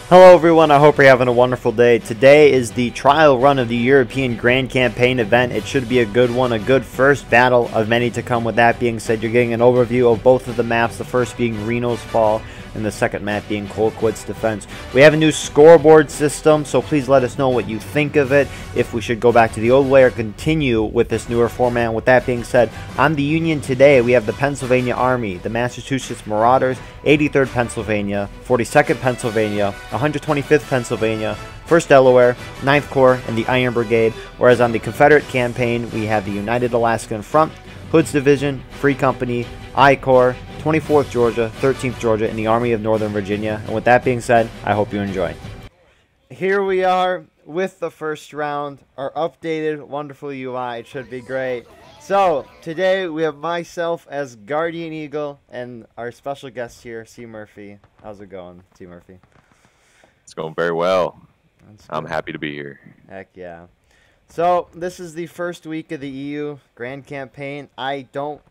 Hello everyone, I hope you're having a wonderful day. Today is the trial run of the European Grand Campaign event. It should be a good one, a good first battle of many to come. With that being said, you're getting an overview of both of the maps, the first being Reno's Fall and the second map being Colquitt's Defense. We have a new scoreboard system, so please let us know what you think of it, if we should go back to the old way or continue with this newer format. With that being said, on the Union today, we have the Pennsylvania Army, the Massachusetts Marauders, 83rd Pennsylvania, 42nd Pennsylvania, 125th Pennsylvania, 1st Delaware, 9th Corps, and the Iron Brigade. Whereas on the Confederate campaign, we have the United Alaskan Front, Hood's Division, Free Company, I Corps, 24th Georgia, 13th Georgia, and the Army of Northern Virginia. And with that being said, I hope you enjoy. Here we are with the first round, our updated, wonderful UI. It should be great. So, today we have myself as Guardian Eagle and our special guest here, C. Murphy. How's it going, C. Murphy? It's going very well. I'm happy to be here. Heck yeah. So, this is the first week of the EU Grand Campaign. I don't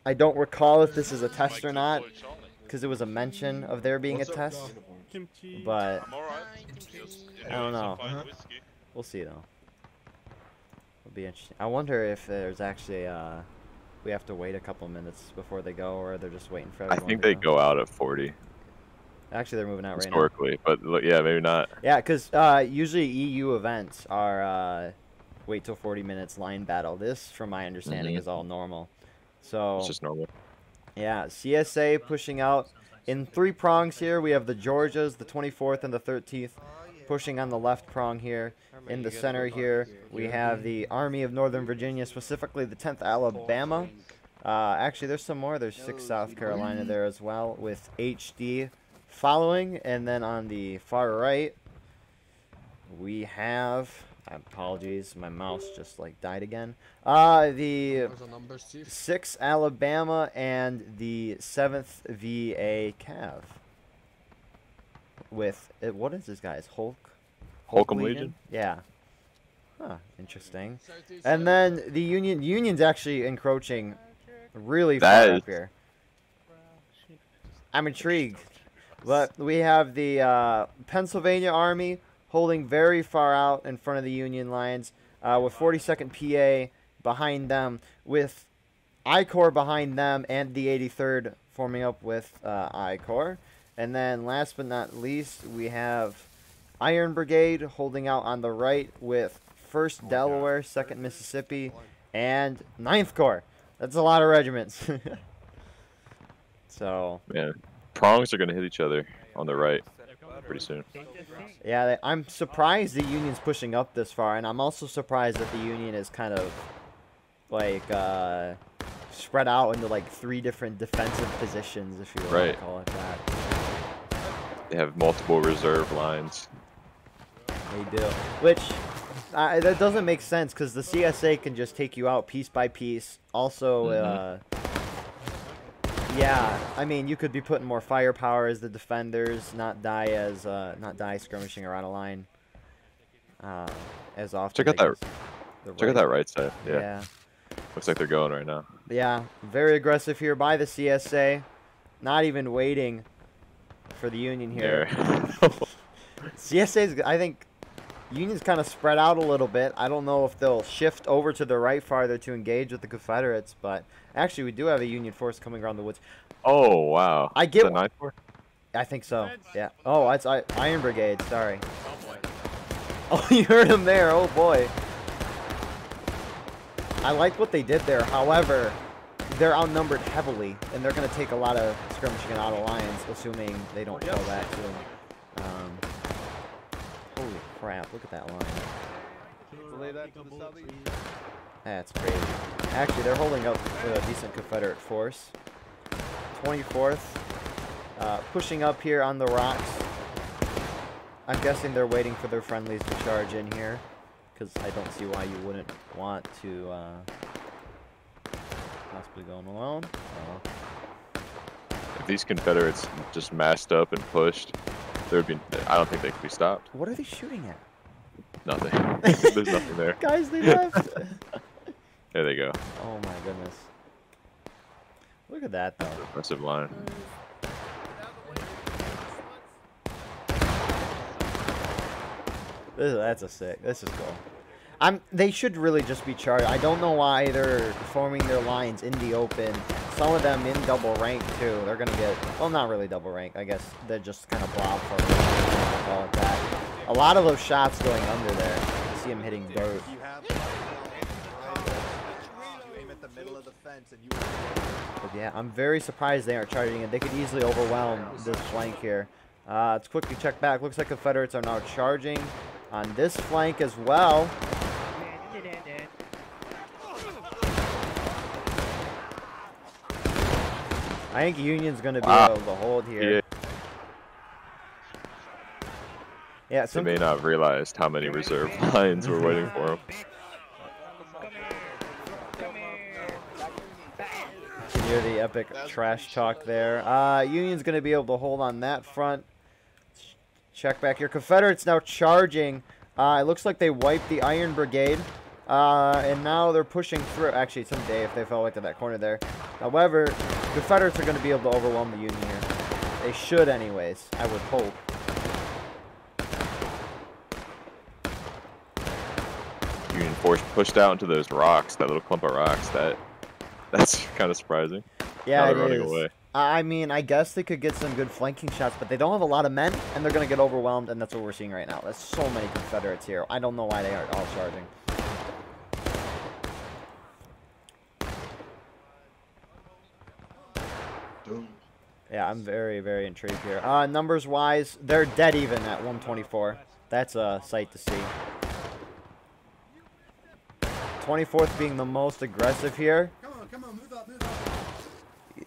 recall if this is a test or not, because it was a mention of there being a test, but I don't know. We'll see, though. It'll be interesting. I wonder if there's actually, we have to wait a couple minutes before they go, or they're just waiting for everyone I think to they go. go out at 40. Actually, they're moving out right now. Historically, but yeah, maybe not. Yeah, because usually EU events are wait till 40 minutes line battle. This, from my understanding, is all normal. So It's just normal. yeah, CSA pushing out in 3 prongs here. We have the Georgias, the 24th and the 13th, pushing on the left prong here. In the center here, we have the Army of Northern Virginia, specifically the 10th Alabama. Actually, there's some more. There's 6th South Carolina there as well, with HD following. And then on the far right, we have... apologies, my mouse just like died again. The 6th Alabama and the 7th VA Cav. With what is this guy's Holcomb Legion? Yeah. Huh, interesting. And then the Union's actually encroaching really far up here. I'm intrigued. But we have the Pennsylvania Army holding very far out in front of the Union lines, with 42nd PA behind them, with I Corps behind them, and the 83rd forming up with I Corps. And then last but not least, we have Iron Brigade holding out on the right with 1st Delaware, 2nd Mississippi, and 9th Corps. That's a lot of regiments. So yeah, prongs are going to hit each other on the right pretty soon. Yeah, I'm surprised the Union's pushing up this far, and I'm also surprised that the Union is kind of like spread out into like 3 different defensive positions, if you want to call it that. They have multiple reserve lines. They do, which that doesn't make sense, because the CSA can just take you out piece by piece. Also, yeah, I mean, you could be putting more firepower as the defenders, not die skirmishing around a line as often. Check out that right side. Yeah. Looks like they're going right now. Yeah, very aggressive here by the CSA. Not even waiting for the Union here. CSA's, I think, Union's kind of spread out a little bit. I don't know if they'll shift over to the right farther to engage with the Confederates, but actually we do have a Union force coming around the woods. Oh, wow. I get... Is that 9th Corps? I think so, yeah. Oh, it's Iron Brigade, sorry. Oh, you heard him there, oh boy. I like what they did there, however, they're outnumbered heavily, and they're going to take a lot of skirmishing out of lines, assuming they don't fall back to them. Holy crap, look at that line. That's crazy. Actually, they're holding up a decent Confederate force. 24th, pushing up here on the rocks. I'm guessing they're waiting for their friendlies to charge in here, because I don't see why you wouldn't want to possibly go alone. If these Confederates just massed up and pushed, there'd be. I don't think they could be stopped. What are they shooting at? Nothing. There's nothing there. Guys, they left. There they go. Oh my goodness. Look at that, though. Impressive line. That's a sick. This is cool. They should really just be charged. I don't know why they're forming their lines in the open. Some of them in double rank too. They're gonna get, well, not really double rank. I guess they're just kind of blob for we'll call it that. A lot of those shots going under there. You see them hitting dirt. You aim at the middle of the fence and you. But yeah, I'm very surprised they aren't charging it. They could easily overwhelm this flank here. Let's quickly check back. Looks like Confederates are now charging on this flank as well. I think Union's going to be able to hold here. Yeah, they may not have realized how many reserve lines were waiting for them. You can hear the epic trash talk there. Union's going to be able to hold on that front. Check back here. Confederates now charging. It looks like they wiped the Iron Brigade. And now they're pushing through. Actually, someday if they fell into that corner there. However, Confederates are going to be able to overwhelm the Union here. They should anyways, I would hope. Union force pushed out into those rocks, that little clump of rocks. That's kind of surprising. Yeah, now they're running away. I mean, I guess they could get some good flanking shots, but they don't have a lot of men, and they're going to get overwhelmed, and that's what we're seeing right now. There's so many Confederates here. I don't know why they aren't all charging. Yeah, I'm very, very intrigued here. Numbers-wise, they're dead even at 124. That's a sight to see. 24th being the most aggressive here. Come on, move up, move up. You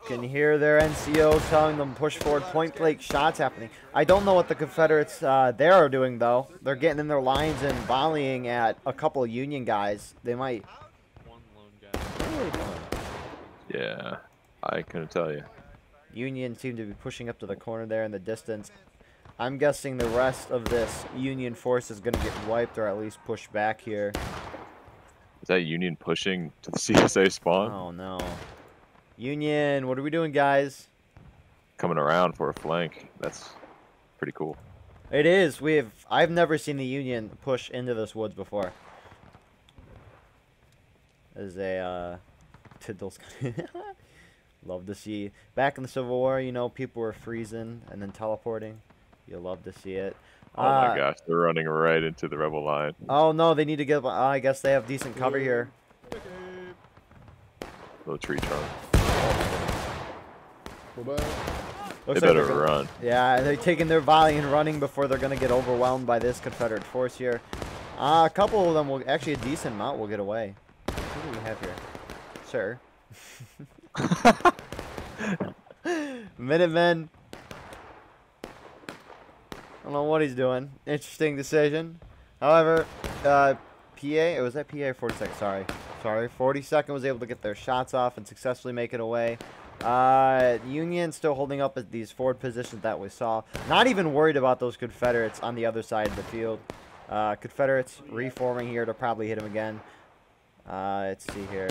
can hear their NCOs telling them push forward, point-blank shots happening. I don't know what the Confederates there are doing, though. They're getting in their lines and volleying at a couple of Union guys. They might... One lone guy. What are they doing? Yeah, I couldn't tell you. Union seem to be pushing up to the corner there in the distance. I'm guessing the rest of this Union force is going to get wiped or at least pushed back here. Is that Union pushing to the CSA spawn? Oh, no. Union, what are we doing, guys? Coming around for a flank. That's pretty cool. It is. I've never seen the Union push into this woods before. As a, Tiddle's love to see. Back in the Civil War, you know, people were freezing and then teleporting. You love to see it. Oh my gosh, they're running right into the rebel line. Oh no, they need to get. I guess they have decent cover here. Little tree trunk. Looks They like better run. Yeah, they're taking their volley and running before they're gonna get overwhelmed by this Confederate force here. A couple of them will actually a decent amount will get away. What do we have here, sir? Minutemen. I don't know what he's doing. Interesting decision. However, PA, was that PA or 42nd? Sorry. 42nd was able to get their shots off and successfully make it away. Union still holding up at these forward positions that we saw. Not even worried about those Confederates on the other side of the field. Confederates reforming here to probably hit him again. Let's see here.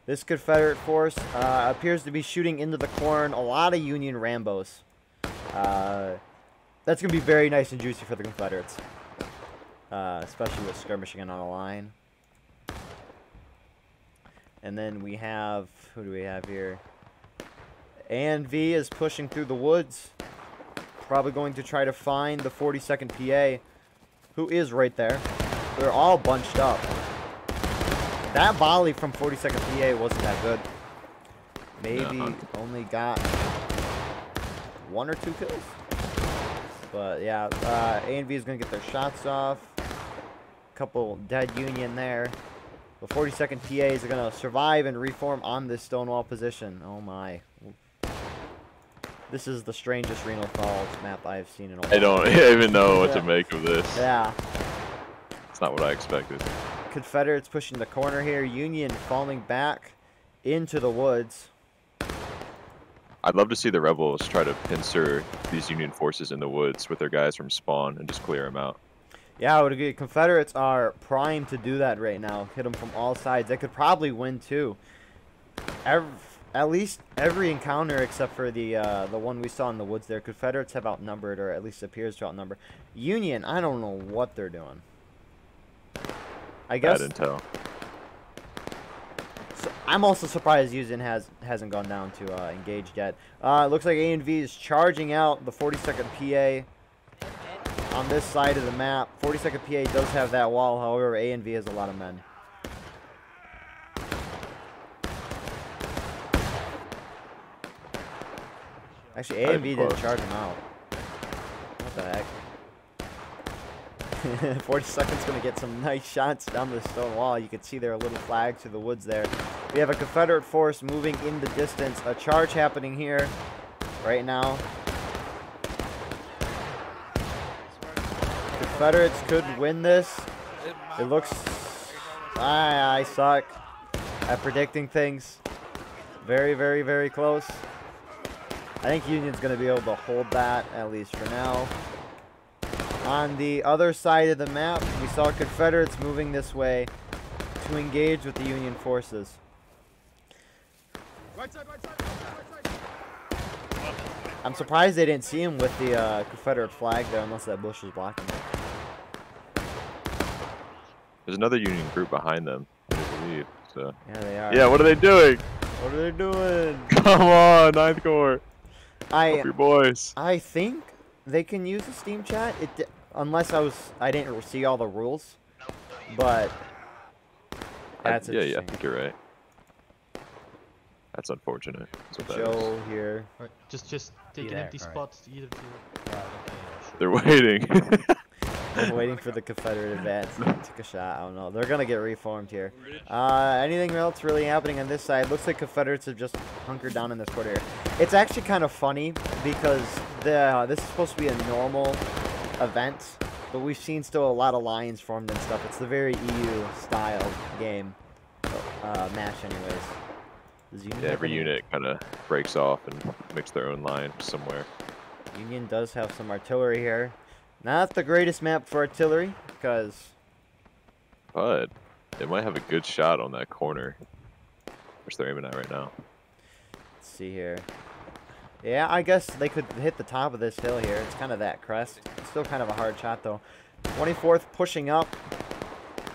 This Confederate force appears to be shooting into the corn. A lot of Union Rambos. That's going to be very nice and juicy for the Confederates. Especially with skirmishing on a line. And then we have, who do we have here? A&V is pushing through the woods. Probably going to try to find the 42nd PA, who is right there. They're all bunched up. That volley from 42nd PA wasn't that good. Maybe only got 1 or 2 kills. But yeah, A&V is going to get their shots off. Couple dead Union there. The 42nd PAs are going to survive and reform on this Stonewall position. Oh my. This is the strangest Reno Falls map I've seen in a while. I don't even know what to make of this. Yeah. It's not what I expected. Confederates pushing the corner here. Union falling back into the woods. I'd love to see the rebels try to pincer these Union forces in the woods with their guys from spawn and just clear them out. Yeah, I would agree. Confederates are primed to do that right now. Hit them from all sides. They could probably win too. at least every encounter except for the one we saw in the woods there, Confederates have outnumbered, or at least appears to outnumber. Union, I don't know what they're doing. I guess. Bad intel. So I'm also surprised Union hasn't gone down to engaged yet. It looks like A&V is charging out the 42nd PA on this side of the map. 42nd PA does have that wall, however, A&V has a lot of men. Actually, A&V didn't charge him out. What the heck? 42nd's going to get some nice shots down the stone wall. You can see there are little flags through the woods there. We have a Confederate force moving in the distance. A charge happening here right now. Confederates could win this. It looks... I suck at predicting things. Very, very, very close. I think Union's going to be able to hold that, at least for now. On the other side of the map, we saw Confederates moving this way to engage with the Union forces. Right side, right side, right side. I'm surprised they didn't see him with the Confederate flag there, unless that bush was blocking it. There's another Union group behind them, I believe. So. Yeah, they are. Yeah, what are they doing? What are they doing? Come on, 9th Corps. Help your boys. I think they can use the Steam chat, unless I didn't see all the rules, but that's yeah, interesting. I think you're right. That's unfortunate. That's what that Joe is. here. Right, just take an empty spot either to. They're waiting. They're waiting for the Confederate advance. Took a shot. I don't know. They're gonna get reformed here. Anything else really happening on this side? Looks like Confederates have just hunkered down in this quarter here. It's actually kind of funny because this is supposed to be a normal event, but we've seen still a lot of lines formed and stuff. It's the very EU style game match, anyways. Yeah, every unit kind of breaks off and makes their own line somewhere. Union does have some artillery here. Not the greatest map for artillery, because... But they might have a good shot on that corner, which they're aiming at right now. Let's see here. Yeah, I guess they could hit the top of this hill here. It's kind of that crest. It's still kind of a hard shot, though. 24th pushing up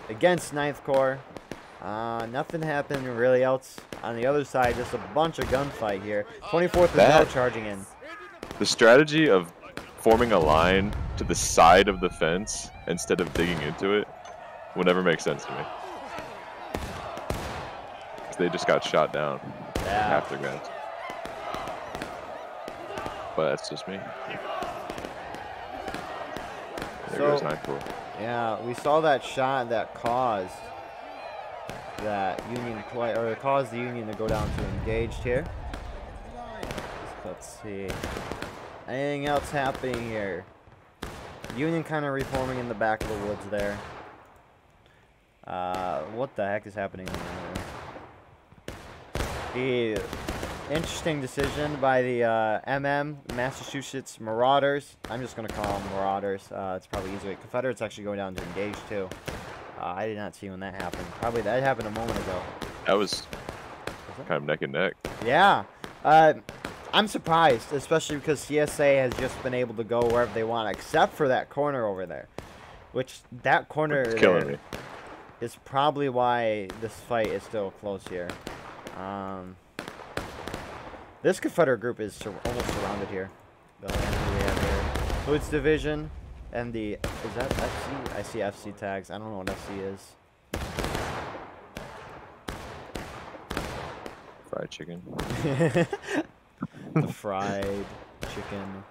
against 9th Corps. Nothing happened really else on the other side. Just a bunch of gunfight here. 24th is now charging in. The strategy of forming a line to the side of the fence instead of digging into it will never make sense to me. Because they just got shot down. Yeah. Half their guns. But that's just me. There goes 9th Corps. Yeah, we saw that shot that caused that Union play, or caused the Union to go down to engaged here. Let's see. Anything else happening here? Union kind of reforming in the back of the woods there. What the heck is happening there? The interesting decision by the Massachusetts Marauders. I'm just going to call them Marauders. It's probably easier. Confederates actually going down to engage too. I did not see when that happened. Probably that happened a moment ago. That was kind of neck and neck. Yeah. I'm surprised, especially because CSA has just been able to go wherever they want, except for that corner over there. Which, that corner It's killing me. is probably why this fight is still close here. This Confederate group is almost surrounded here. The land we have here. Hood's Division and the... Is that FC? I see FC tags. I don't know what FC is. Fried chicken. The fried chicken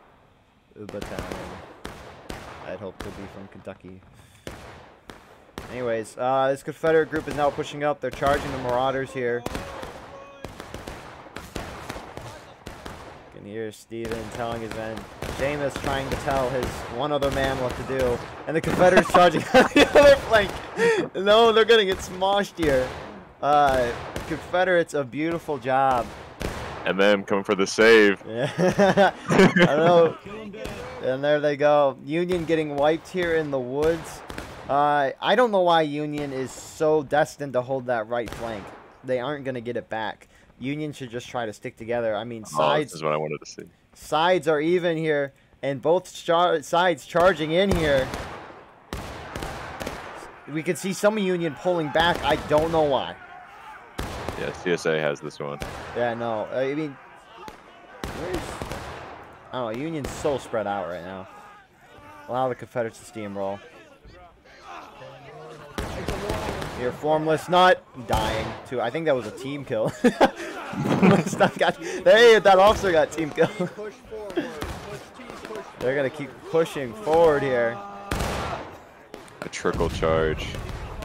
battalion. I'd hope to be from Kentucky. Anyways, this Confederate group is now pushing up. They're charging the Marauders here. You can hear Steven telling his men. Jameis trying to tell his one other man what to do. And the Confederates charging on the other flank. No, they're going to get smoshed here. Confederates, a beautiful job. MM coming for the save. Yeah. I don't know. And there they go. Union getting wiped here in the woods. I don't know why Union is so destined to hold that right flank. They aren't going to get it back. Union should just try to stick together. I mean, This sides is what I wanted to see. sides are even here, and both sides charging in here. We can see some Union pulling back. I don't know why. Yeah, CSA has this one. Yeah, no. I mean, I don't know. Union's so spread out right now. Allow the Confederates to steamroll. You're formless nut. Dying, too. I think that was a team kill. Hey, that officer got team kill. They're going to keep pushing forward here. A trickle charge.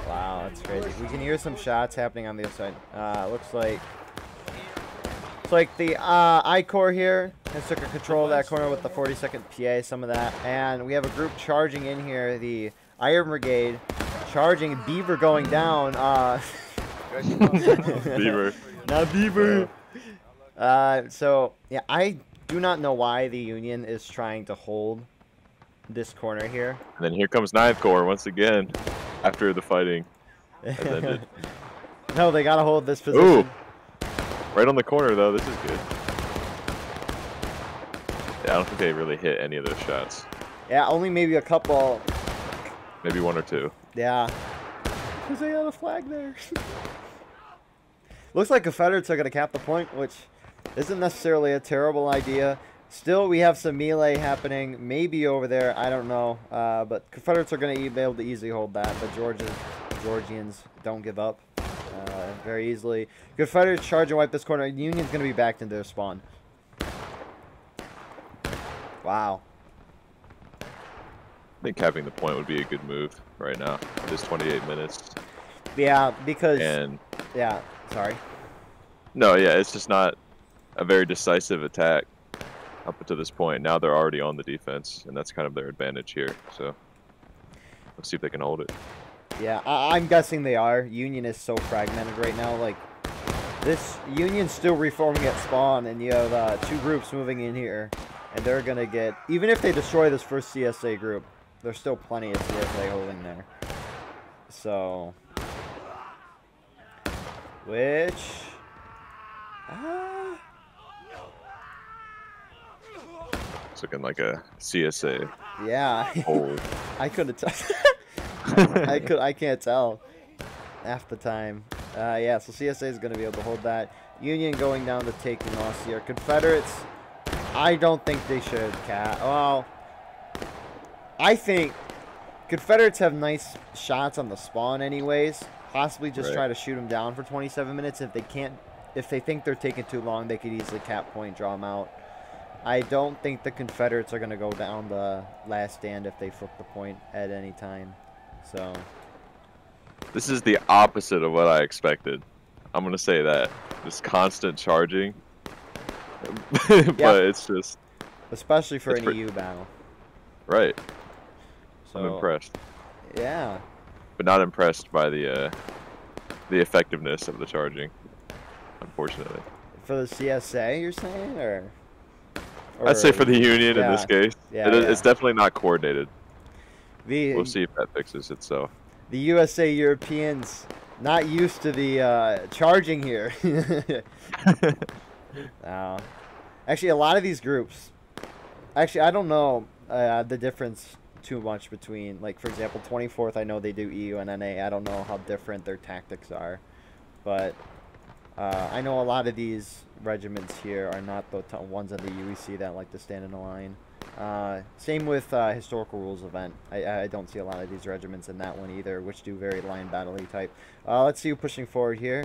Wow, that's crazy. We can hear some shots happening on the other side. Looks like the I-Corps here has took control of that corner with the 42nd PA, some of that. And we have a group charging in here, the Iron Brigade, charging, Beaver going down. Beaver. Not Beaver. So, yeah, I do not know why the Union is trying to hold this corner here. And then here comes 9th Corps once again after the fighting has ended. No, they got to hold this position. Ooh. Right on the corner, though. This is good. Yeah, I don't think they really hit any of those shots. Yeah, only maybe a couple. Maybe 1 or 2. Yeah. Because they got a flag there. Looks like Confederates are going to cap the point, which isn't necessarily a terrible idea. Still, we have some melee happening, maybe over there. I don't know. But Confederates are going to be able to easily hold that. But Georgians don't give up very easily. Confederates charge and wipe this corner. Union's going to be backed into their spawn. Wow. I think capping the point would be a good move right now. It is 28 minutes. Yeah, because... And yeah, sorry. no, yeah, it's just not a very decisive attack up to this point. Now they're already on the defense, and that's kind of their advantage here. So let's see if they can hold it. Yeah, I'm guessing they are. Union is so fragmented right now. Like, this Union's still reforming at spawn, and you have 2 groups moving in here, and they're going to get... even if they destroy this first CSA group, there's still plenty of CSA holding there. So... which... It's looking like a CSA yeah. hold. I couldn't tell. I can't tell half the time. Yeah, so CSA is going to be able to hold that. Union going down to taking loss here. Confederates, I don't think they should cap. Well, I think Confederates have nice shots on the spawn anyways. Possibly just try to shoot them down for 27 minutes. If they can't, if they think they're taking too long, they could easily cap point, draw them out. I don't think the Confederates are going to go down the last stand if they flip the point at any time. So This is the opposite of what I expected. I'm going to say that. This constant charging. But it's just... especially for an EU battle. Right. So, I'm impressed. Yeah. But not impressed by the effectiveness of the charging, unfortunately. For the CSA, you're saying? Or I'd say for the Union in this case. Yeah, It's definitely not coordinated. We'll see if that fixes itself. The USA Europeans not used to the charging here. Actually, a lot of these groups, actually, I don't know the difference too much between, like, for example, 24th, I know they do EU and NA. I don't know how different their tactics are. But I know a lot of these regiments here are not the ones in the UEC that like to stand in a line. Same with Historical Rules event. I don't see a lot of these regiments in that one either, which do very line battle-y type. Let's see who pushing forward here.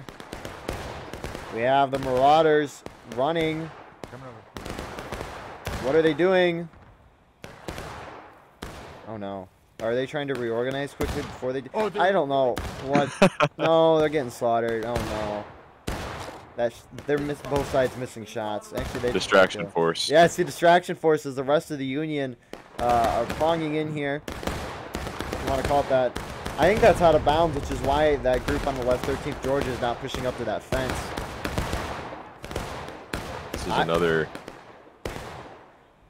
We have the Marauders running. What are they doing? Oh no. Are they trying to reorganize quickly before they do? Oh, I don't know. What? No, they're getting slaughtered. Oh no. They're both sides missing shots. Actually, distraction force. Yeah, it's the distraction forces. The rest of the Union are pronging in here. If you want to call it that. I think that's out of bounds, which is why that group on the left, 13th Georgia, is not pushing up to that fence. This is another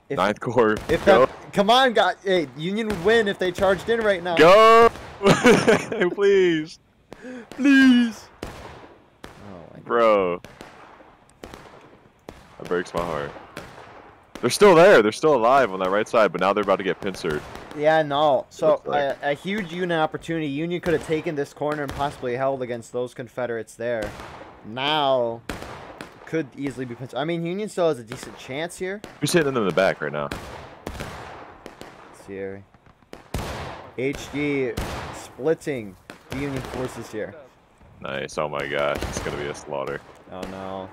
9th Corps. Come on, guys. Hey, Union would win if they charged in right now. Go! Please. Please. Bro. breaks my heart. They're still there. They're still alive on that right side, but now they're about to get pincered. Yeah, no. So like. a huge Union opportunity. Union could have taken this corner and possibly held against those Confederates there. Now could easily be pincered. I mean, Union still has a decent chance here. Who's hitting them in the back right now? Let's see here. HG splitting the Union forces here. Nice. Oh my gosh, it's gonna be a slaughter. Oh no.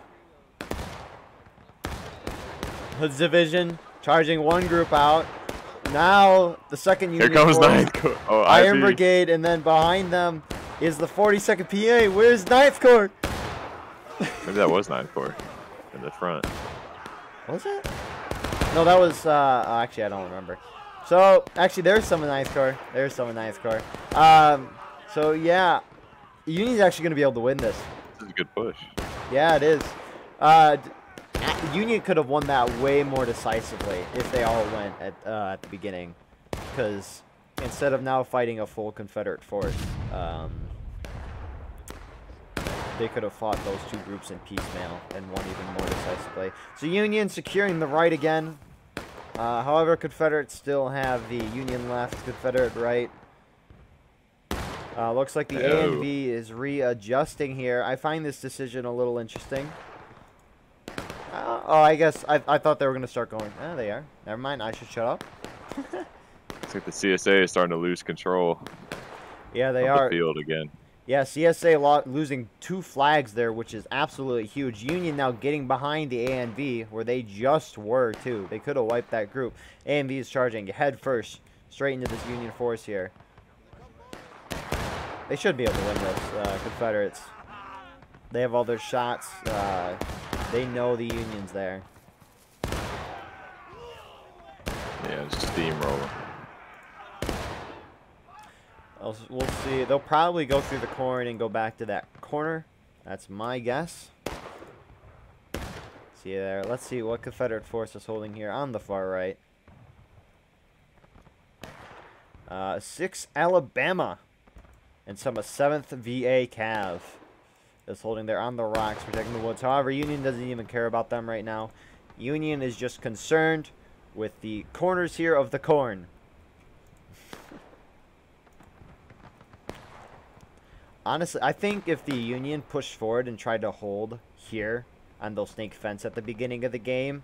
Hood's division charging one group out. Now the second Union Here comes force, 9th Corps. Oh, Iron IB. Brigade, and then behind them is the 42nd PA. Where's 9th Corps? Maybe that was 9th Corps in the front. Was it? No, that was actually I don't remember. So actually there's some of 9th Corps. There's some of 9th Corps. So yeah, Union's actually gonna be able to win this. This is a good push. Yeah, it is. Union could have won that way more decisively if they all went at the beginning, because instead of now fighting a full Confederate force, they could have fought those two groups in piecemeal and won even more decisively. So Union securing the right again. However, Confederates still have the Union left, Confederate right. Looks like the ANV is readjusting here. I find this decision a little interesting. Oh, I guess I thought they were going to start going. Oh, they are. Never mind. I should shut up. Looks like the CSA is starting to lose control. Yeah, they of are. The field again. Yeah, CSA losing 2 flags there, which is absolutely huge. Union now getting behind the ANV, where they just were, too. They could have wiped that group. ANV is charging head first, straight into this Union force here. They should be able to win this, Confederates. They have all their shots. They know the Union's there. Yeah, just steamrolling. We'll see. They'll probably go through the corn and go back to that corner. That's my guess. See you there. Let's see what Confederate force is holding here on the far right. 6 Alabama and some 7th VA Cav is holding there on the rocks, protecting the woods. However, Union doesn't even care about them right now. Union is just concerned with the corners here of the corn. Honestly, I think if the Union pushed forward and tried to hold here on those snake fence at the beginning of the game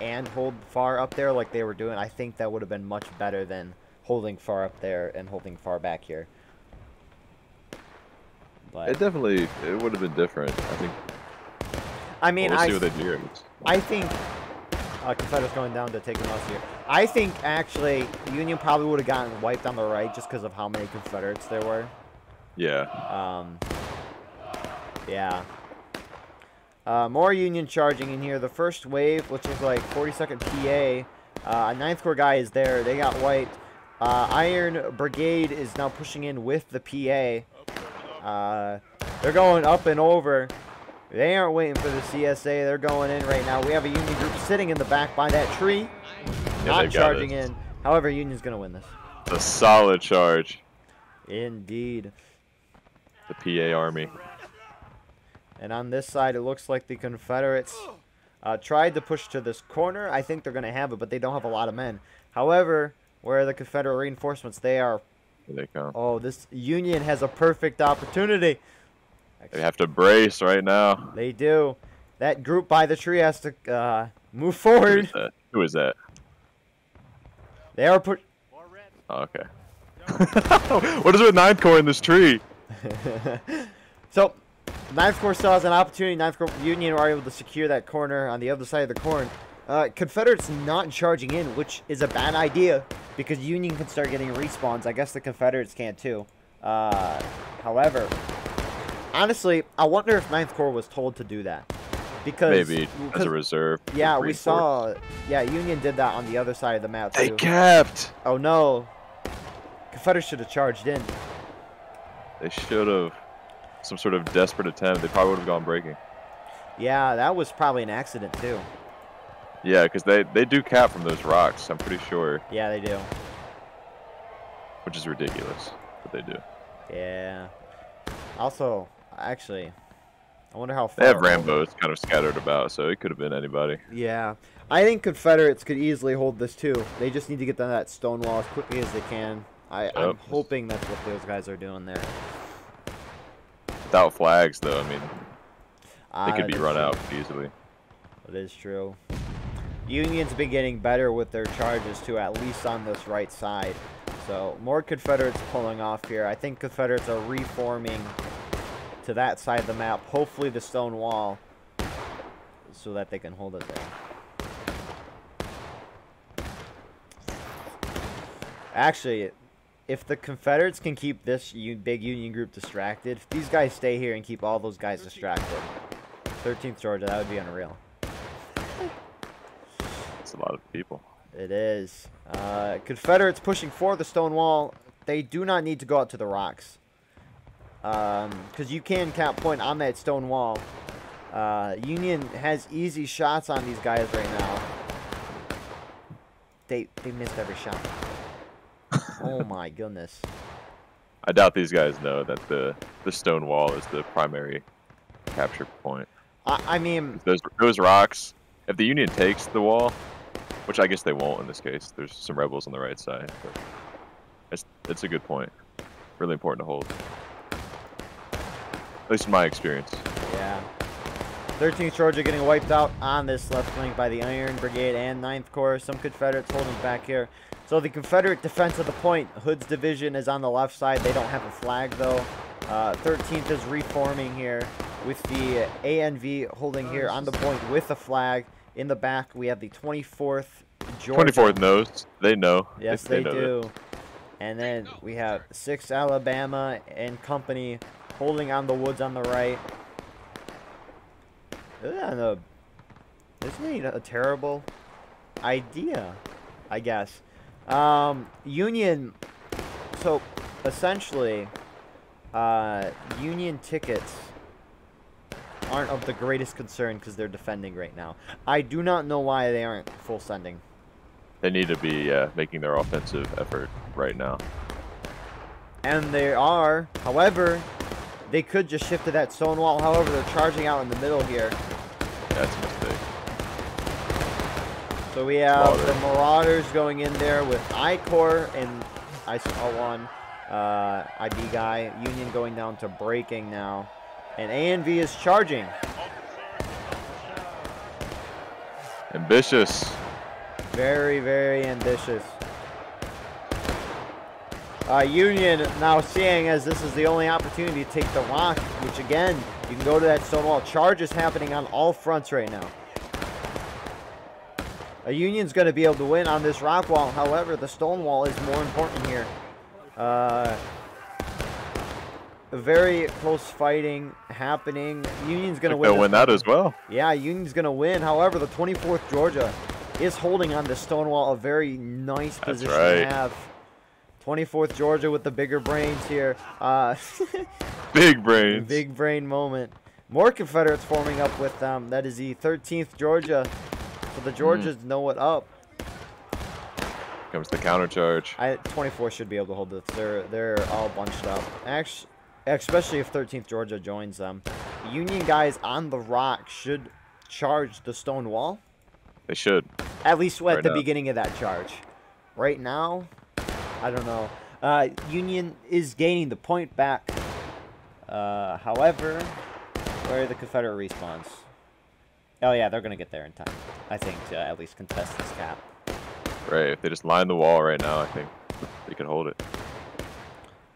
and hold far up there like they were doing, I think that would have been much better than holding far up there and holding far back here. But It would have been different. I think. I mean, We'll see what they do. I think Confederates going down to take them out here. I think actually Union probably would have gotten wiped on the right just because of how many Confederates there were. Yeah. Yeah. More Union charging in here. The first wave, which is like 42nd PA. A 9th Corps guy is there. They got wiped. Iron Brigade is now pushing in with the PA. They're going up and over. They aren't waiting for the CSA. They're going in right now. We have a Union group sitting in the back by that tree. Not charging in. However, Union's going to win this. A solid charge. Indeed. The PA Army. And on this side, it looks like the Confederates tried to push to this corner. I think they're going to have it, but they don't have a lot of men. However, where are the Confederate reinforcements? They are... Here they come. Oh, this Union has a perfect opportunity. They have to brace right now. They do. That group by the tree has to move forward. Who is that? They are put... Oh, okay. What is with 9th Corps in this tree? So, 9th Corps still has an opportunity. 9th Corps Union are able to secure that corner on the other side of the corn. Confederates not charging in, which is a bad idea because Union can start getting respawns. I guess the Confederates can too. However, honestly, I wonder if 9th Corps was told to do that. Because maybe as a reserve. Yeah, we saw. Yeah, Union did that on the other side of the map too. They kept. Oh no. Confederates should have charged in. They should have. Some sort of desperate attempt. They probably would have gone breaking. Yeah, that was probably an accident too. Yeah, because they do cap from those rocks. I'm pretty sure. Yeah, they do. Which is ridiculous, but they do. Yeah. Also, actually, I wonder how far. They have Rambos kind of scattered about, so it could have been anybody. Yeah. I think Confederates could easily hold this too. They just need to get to that stone wall as quickly as they can. I'm hoping that's what those guys are doing there. Without flags, though, I mean, they could be run out easily. That is true. Union's been getting better with their charges too, at least on this right side. So more Confederates pulling off here. I think Confederates are reforming to that side of the map. Hopefully the stone wall, so that they can hold it there. Actually, if the Confederates can keep this big Union group distracted, if these guys stay here and keep all those guys distracted, 13th Georgia, that would be unreal. That's a lot of people. It is. Confederates pushing for the stone wall. They do not need to go out to the rocks. Because you can cap point on that stone wall. Union has easy shots on these guys right now. They missed every shot. Oh my goodness. I doubt these guys know that the stone wall is the primary capture point. I mean, those rocks, if the Union takes the wall, which I guess they won't in this case, there's some rebels on the right side, but it's a good point. Really important to hold. At least in my experience. Yeah. 13th Georgia getting wiped out on this left flank by the Iron Brigade and 9th Corps. Some Confederates holding back here. So the Confederate defense of the point, Hood's division is on the left side. They don't have a flag though. 13th is reforming here with the ANV holding here on the point with a flag. In the back, we have the 24th Georgia. 24th knows. They know. Yes, they do. And then we have 6th Alabama and company holding on the woods on the right. Isn't it a terrible idea, I guess? Union, so essentially, Union tickets aren't of the greatest concern because they're defending right now. I do not know why they aren't full sending. They need to be making their offensive effort right now. And they are. However, they could just shift to that stone wall. However, they're charging out in the middle here. That's a mistake. So we have the Marauders going in there with I-Corps and I saw one IB guy. Union going down to breaking now. And ANV is charging. Ambitious. Very, very ambitious. Union now seeing as this is the only opportunity to take the rock, which again, you can go to that stone wall. Charge is happening on all fronts right now. Union's going to be able to win on this rock wall. However, the stone wall is more important here. Very close fighting happening. Union's going to win. They'll win that as well. Yeah, Union's going to win. However, the 24th Georgia is holding on the stone wall. A very nice position to have. 24th Georgia with the bigger brains here. Big brains. Big brain moment. More Confederates forming up with them. That is the 13th Georgia. So the Georgians know what up. Comes the countercharge. 24 should be able to hold this. They're all bunched up. Actually, especially if 13th Georgia joins them. Union guys on the rock should charge the stone wall. They should. At least at the beginning of that charge. Right now, I don't know. Union is gaining the point back. However, where are the Confederate respawns? Oh yeah, they're gonna get there in time, I think, to at least contest this cap. Right, if they just line the wall right now, I think they can hold it.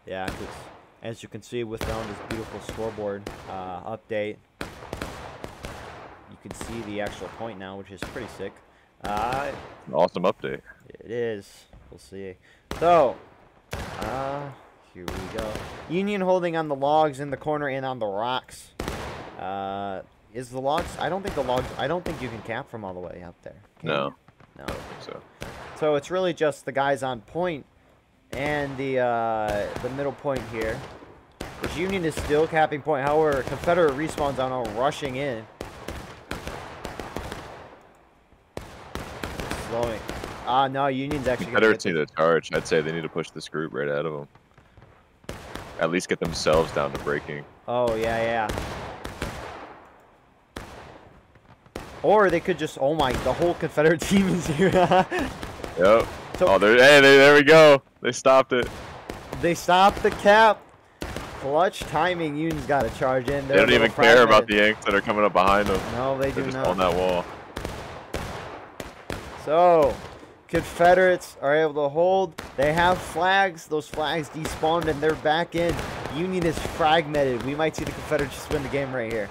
Yeah, because as you can see within this beautiful scoreboard update, you can see the actual point now, which is pretty sick. Awesome update. It is. We'll see. So, here we go. Union holding on the logs in the corner and on the rocks. Is the logs? I don't think you can cap from all the way up there. No. No. I don't think so. So it's really just the guys on point and the middle point here. Which Union is still capping point. However, Confederate respawns are now rushing in. Slowing. No, Union's actually Confederates need to charge. I'd say they need to push this group right ahead of them. At least get themselves down to breaking. Oh, yeah, yeah. Or they could just, oh my, the whole Confederate team is here. Yep. So, Oh, there we go. They stopped it. they stopped the cap. Clutch timing. Union's got to charge in. They don't even care about the Yanks that are coming up behind them. No, they do They're just not. on that wall. So, Confederates are able to hold. They have flags. Those flags despawned and they're back in. Union is fragmented. We might see the Confederates just win the game right here.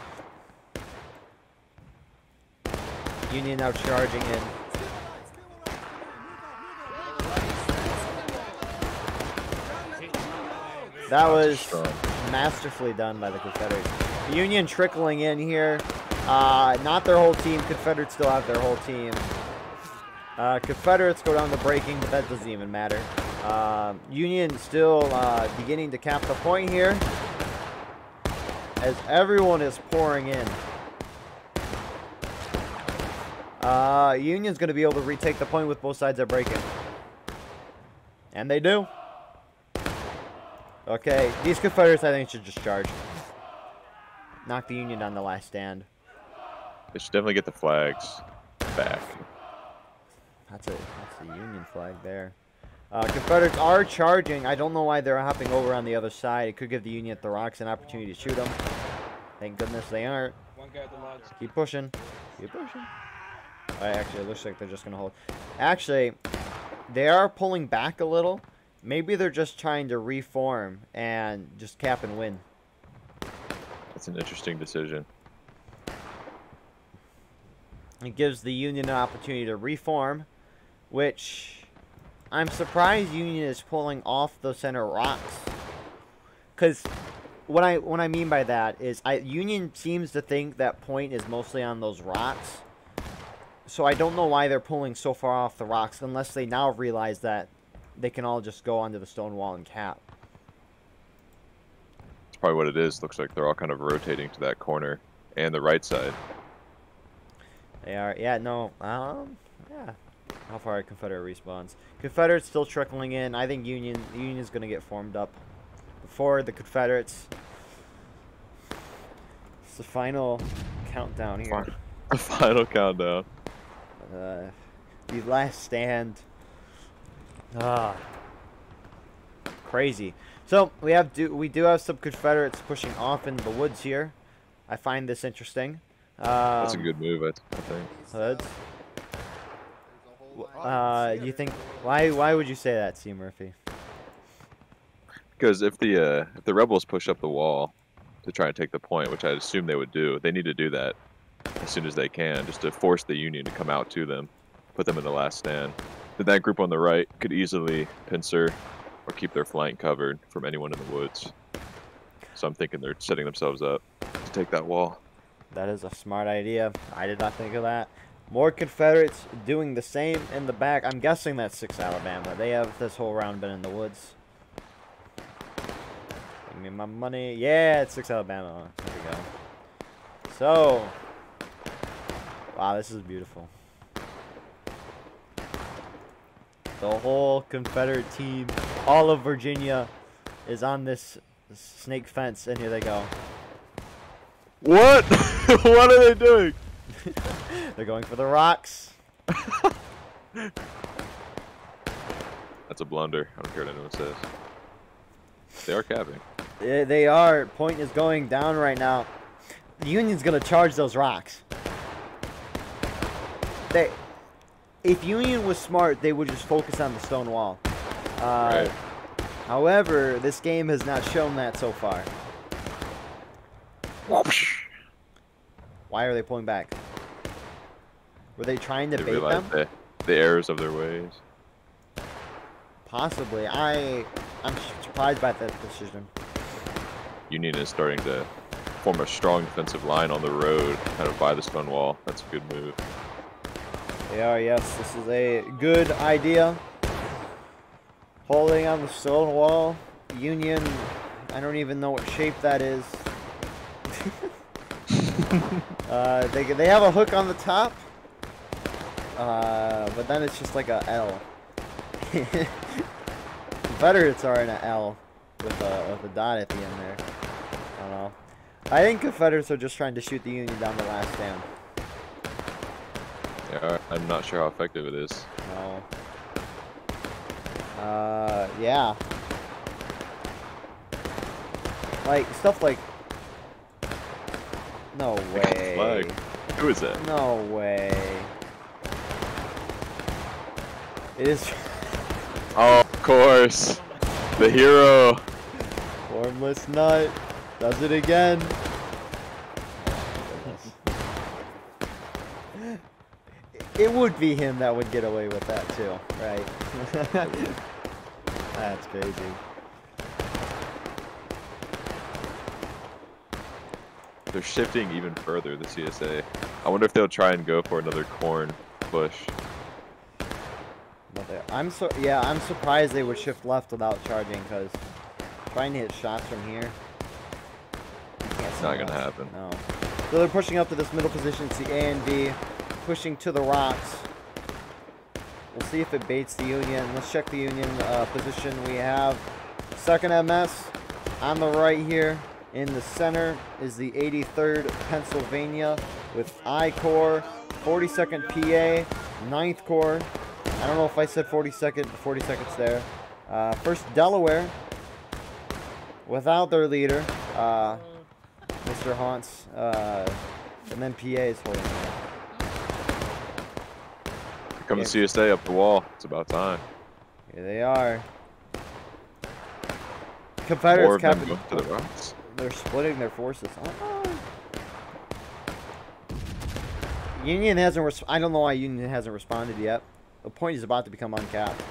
Union now charging in. That was masterfully done by the Confederates. Union trickling in here. Not their whole team. Confederates still have their whole team. Confederates go down to breaking, but that doesn't even matter. Union still beginning to cap the point here. As everyone is pouring in. Union's going to be able to retake the point with both sides are breaking. And they do. Okay, these Confederates I think should just charge. Knock the Union on the last stand. They should definitely get the flags back. That's the Union flag there. Confederates are charging. I don't know why they're hopping over on the other side. It could give the Union at the rocks an opportunity to shoot them. Thank goodness they aren't. One guy at the lodge. Keep pushing. Keep pushing. Actually, it looks like they're just going to hold. Actually, they are pulling back a little. Maybe they're just trying to reform and just cap and win. That's an interesting decision. It gives the Union an opportunity to reform, which I'm surprised Union is pulling off the center rocks. Because what I mean by that is Union seems to think that point is mostly on those rocks. So I don't know why they're pulling so far off the rocks unless they now realize that they can all just go onto the stone wall and cap. That's probably what it is. Looks like they're all kind of rotating to that corner and the right side. They are, yeah, no, yeah. How far are Confederate respawns? Confederates still trickling in. I think Union's going to get formed up before the Confederates. It's the final countdown here. The final countdown. The last stand. Crazy. So we do have some Confederates pushing off in the woods here. I find this interesting. That's a good move, I think. Hoods. You think why would you say that, C. Murphy? Because if the rebels push up the wall to try and take the point, which I assume they would do, they need to do that as soon as they can, just to force the Union to come out to them, put them in the last stand. Then that group on the right could easily pincer or keep their flank covered from anyone in the woods. So I'm thinking they're setting themselves up to take that wall. That is a smart idea. I did not think of that. More Confederates doing the same in the back. I'm guessing that's 6 Alabama. They have this whole round been in the woods. Give me my money. Yeah, it's 6 Alabama. There we go. So, wow, this is beautiful. The whole Confederate team, all of Virginia, is on this snake fence, and here they go. What? What are they doing? They're going for the rocks. That's a blunder. I don't care what anyone says. They are capping. They are. Point is going down right now. The Union's going to charge those rocks. If Union was smart, they would just focus on the stone wall. Right. However, this game has not shown that so far. Why are they pulling back? Were they trying to They bait realize them? the errors of their ways. Possibly. I'm surprised by that decision. Union is starting to form a strong defensive line on the road, kind of by the stone wall. That's a good move. They are, yes. This is a good idea. Holding on the stone wall. Union, I don't even know what shape that is. They have a hook on the top. But then it's just like a L. Confederates are in a L with a dot at the end there. I don't know. I think Confederates are just trying to shoot the Union down the last stand. Yeah, I'm not sure how effective it is. No. Yeah. Like, stuff like... No way. Flag. Who is that? No way. It is... Oh, of course. The hero. Formless Nut. Does it again. It would be him that would get away with that too, right? That's crazy. They're shifting even further, the CSA. I wonder if they'll try and go for another corn push. But I'm surprised they would shift left without charging, because trying to hit shots from here, It's not gonna happen. No. So they're pushing up to this middle position. It's the A and B, pushing to the rocks. We'll see if it baits the Union. Let's check the Union position. We have 2nd MS on the right here. In the center is the 83rd Pennsylvania with I Corps, 42nd PA, 9th Corps. I don't know if I said 42nd, but 42nd's there. 1st Delaware without their leader, Mr. Haunts, and then PA is holding him. Here comes the CSA up the wall. It's about time. Here they are. More Confederates of them captain. go to the rocks. They're splitting their forces. Oh. Union hasn't. I don't know why Union hasn't responded yet. The point is about to become uncapped.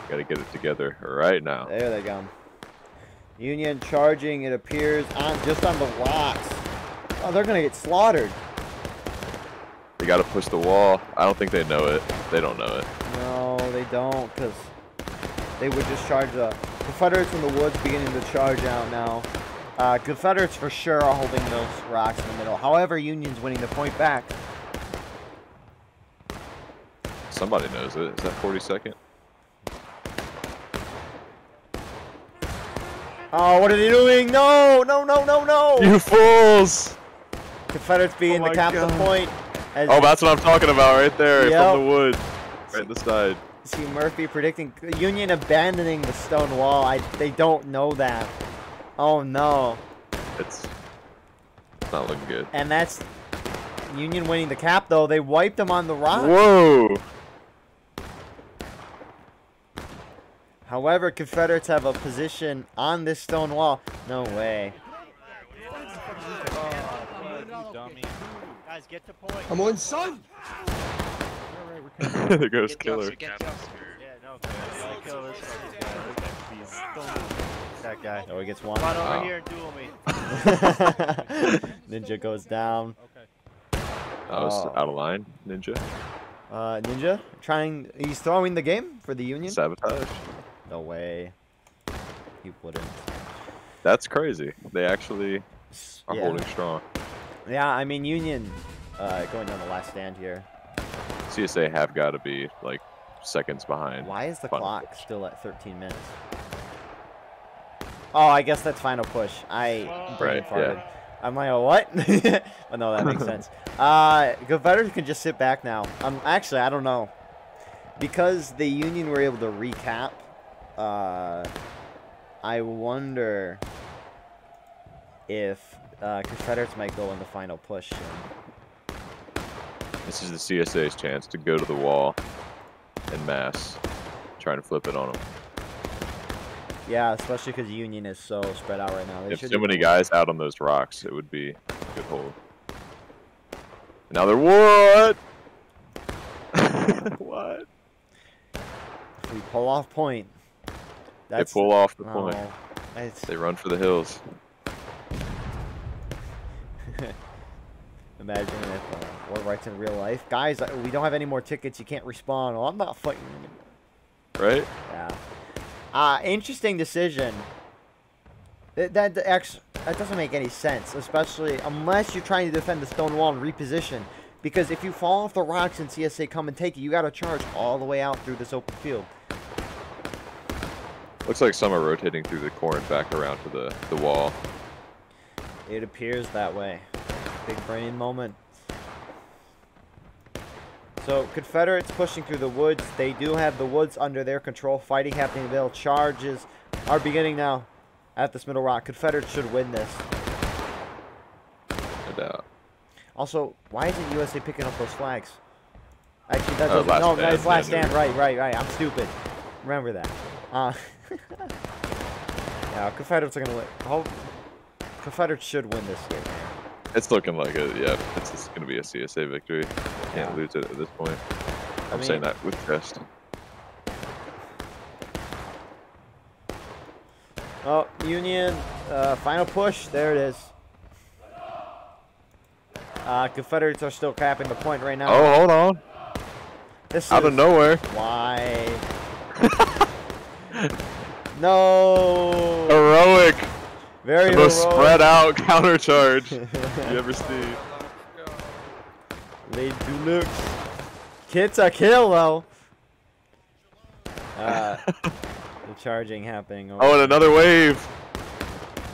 Gotta get it together right now. There they go. Union charging. It appears on just on the rocks. Oh, they're gonna get slaughtered. They gotta push the wall. I don't think they know it. They don't know it. No, they don't, because they would just charge the Confederates in the woods beginning to charge out now. Confederates for sure are holding those rocks in the middle. However, Union's winning the point back. Somebody knows it. Is that 42nd? Oh, what are they doing? No, no, no, no, no! You fools! Confederates being Oh the cap the point. Oh, that's what I'm talking about right there, Yep. from the wood. Right in the side. See Murphy predicting Union abandoning the stone wall. They don't know that. Oh no. It's not looking good. And that's Union winning the cap though. They wiped them on the rock. Whoa! However, Confederates have a position on this stone wall. No way. Guys, get to point. Come on, son! There goes Killer. Yeah, no, kill this fucking guy. That guy. Oh, he gets one. Come on over Wow. here and duel me. Ninja goes down. Okay. I was Oh. out of line, Ninja. Ninja trying. He's throwing the game for the Union. Sabotage. No way. He wouldn't. That's crazy. They actually are Yeah. holding strong. Yeah, I mean Union going down the last stand here. CSA have got to be like seconds behind. Why is the Final clock push. still at 13 minutes? Oh, I guess that's final push. I brain Right, farted. yeah. I'm like, oh, what? But no, that makes sense. Confederates can just sit back now. Actually, I don't know. Because the Union were able to recap, I wonder if Confederates might go in the final push soon. This is the CSA's chance to go to the wall en masse, trying to flip it on them. Yeah, especially because Union is so spread out right now. They If should so be- many guys out on those rocks, it would be a good hold. Now they're what? What? If we pull off point. They pull off the oh, point. It's, They run for the hills. imagine if war rights in real life. Guys, we don't have any more tickets. You can't respawn. Oh, I'm not fighting anymore. Right? Yeah. Interesting decision. That doesn't make any sense, especially unless you're trying to defend the stone wall and reposition. Because if you fall off the rocks and CSA come and take you, you got to charge all the way out through this open field. Looks like some are rotating through the corn back around to the wall. It appears that way. Big brain moment. So, Confederates pushing through the woods. They do have the woods under their control. Fighting happening. Bill charges are beginning now at this middle rock. Confederates should win this. No doubt. Also, why isn't USA picking up those flags? Actually, that doesn't. Last No, stand, it's last stand. yeah. Right. I'm stupid. Remember that. Yeah, Confederates are gonna win. Confederates should win this game. It's looking like it. Yeah, it's just gonna be a CSA victory. Can't lose it at this point. I'm saying that with chest. Oh, Union, final push. There it is. Confederates are still capping the point right now. Oh, hold on. This Out is of nowhere. why. No. Heroic. Very The most heroic. spread out counter charge you ever see. Lead Dulux. Gets a kill though. The charging happening. Over Oh, and another wave.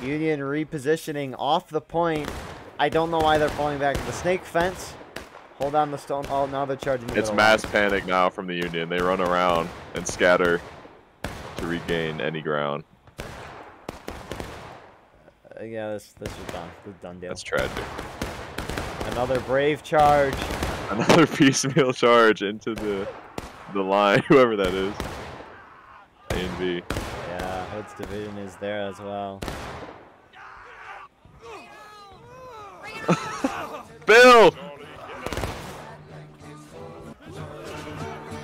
Union repositioning off the point. I don't know why they're falling back to the snake fence. Hold on the stone. Oh, now they're charging. The It's middle mass line. panic now from the Union. They run around and scatter to regain any ground. Yeah, this is done. This is done deal. That's tragic. Another brave charge. Another piecemeal charge into the line, whoever that is. A and B. Yeah, Hood's division is there as well. Bill!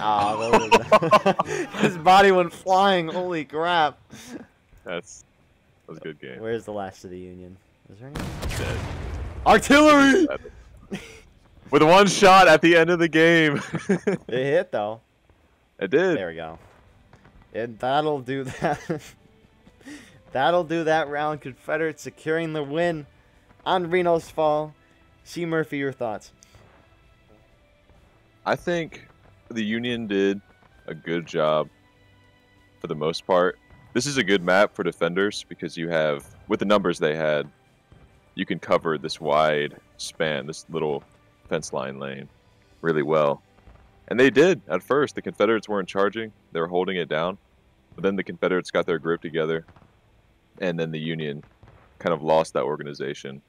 Oh, his body went flying. Holy crap. That was a good game. Where's the last of the Union? Is there any? Dead. Artillery! With one shot at the end of the game. It hit though. It did. There we go. And that'll do that. That'll do that round. Confederates securing the win on Reno's Fall. C. Murphy, your thoughts? I think the Union did a good job for the most part. This is a good map for defenders because you have, with the numbers they had, you can cover this wide span, this little fence line lane really well. And they did at first. The Confederates weren't charging. They were holding it down. But then the Confederates got their grip together. And then the Union kind of lost that organization.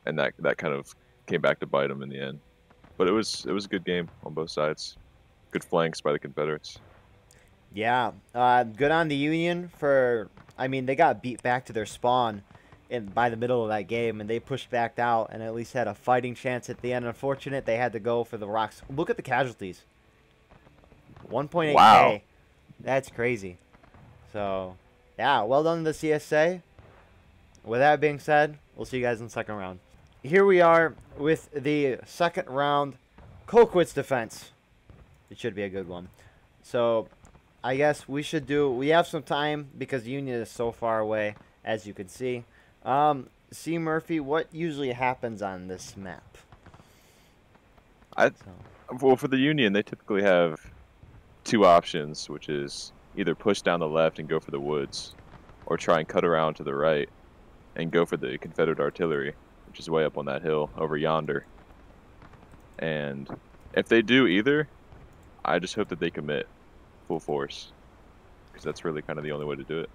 And that kind of came back to bite them in the end. But it was a good game on both sides. Good flanks by the Confederates. Yeah, good on the Union for. I mean, they got beat back to their spawn by the middle of that game, and they pushed back out and at least had a fighting chance at the end. Unfortunate, they had to go for the rocks. Look at the casualties. 1.8K. Wow. That's crazy. So, yeah, well done to the CSA. With that being said, we'll see you guys in the second round. Here we are with the second round. Colquitt's defense. It should be a good one. So, I guess we have some time because Union is so far away, as you can see. C. Murphy, what usually happens on this map? Well, for the Union, they typically have two options, which is either push down the left and go for the woods, or try and cut around to the right and go for the Confederate artillery, which is way up on that hill over yonder. And if they do either, I just hope that they commit full force, because that's really kind of the only way to do it.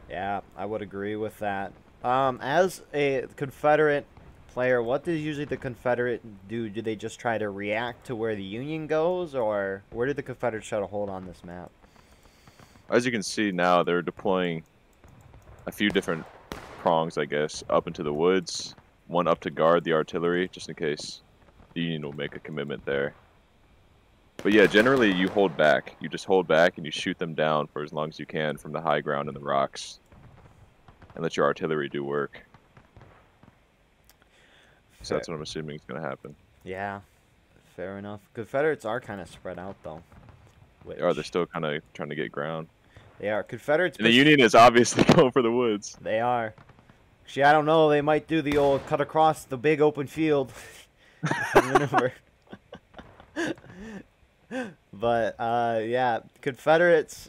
Yeah, I would agree with that. As a Confederate player, what does usually the Confederate do? Do they just try to react to where the Union goes, or where did the Confederates try to hold on this map? As you can see now, they're deploying a few different prongs, I guess, up into the woods. One up to guard the artillery, just in case the Union will make a commitment there. But yeah, generally you hold back. You just hold back and you shoot them down for as long as you can from the high ground and the rocks. And let your artillery do work. So that's what I'm assuming is going to happen. Yeah, fair enough. Confederates are kind of spread out, though. They're still kind of trying to get ground. They are. Confederates... And the Union is obviously going for the woods. They are. Actually, I don't know. They might do the old cut across the big open field maneuver. But, yeah, Confederates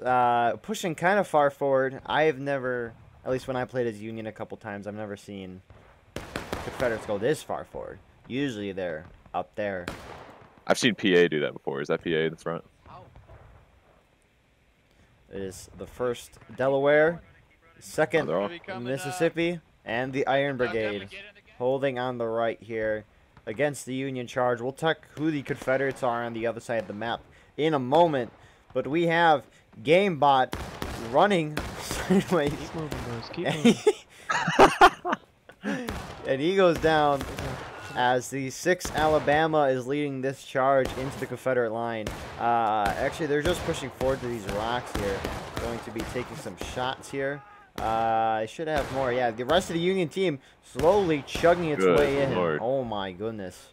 pushing kind of far forward. I have never At least when I played as Union a couple times, I've never seen Confederates go this far forward. Usually they're up there. I've seen PA do that before. Is that PA in the front? It is the 1st Delaware, 2nd Oh, they're Mississippi, and the Iron Brigade holding on the right here against the Union charge. We'll check who the Confederates are on the other side of the map in a moment, but we have Gamebott running sideways. Keep moving, boys. Keep moving. And he goes down as the 6th Alabama is leading this charge into the Confederate line. Actually, they're just pushing forward to these rocks here. Going to be taking some shots here. I should have more. Yeah, the rest of the Union team slowly chugging its Good way in. Lord. Oh my goodness.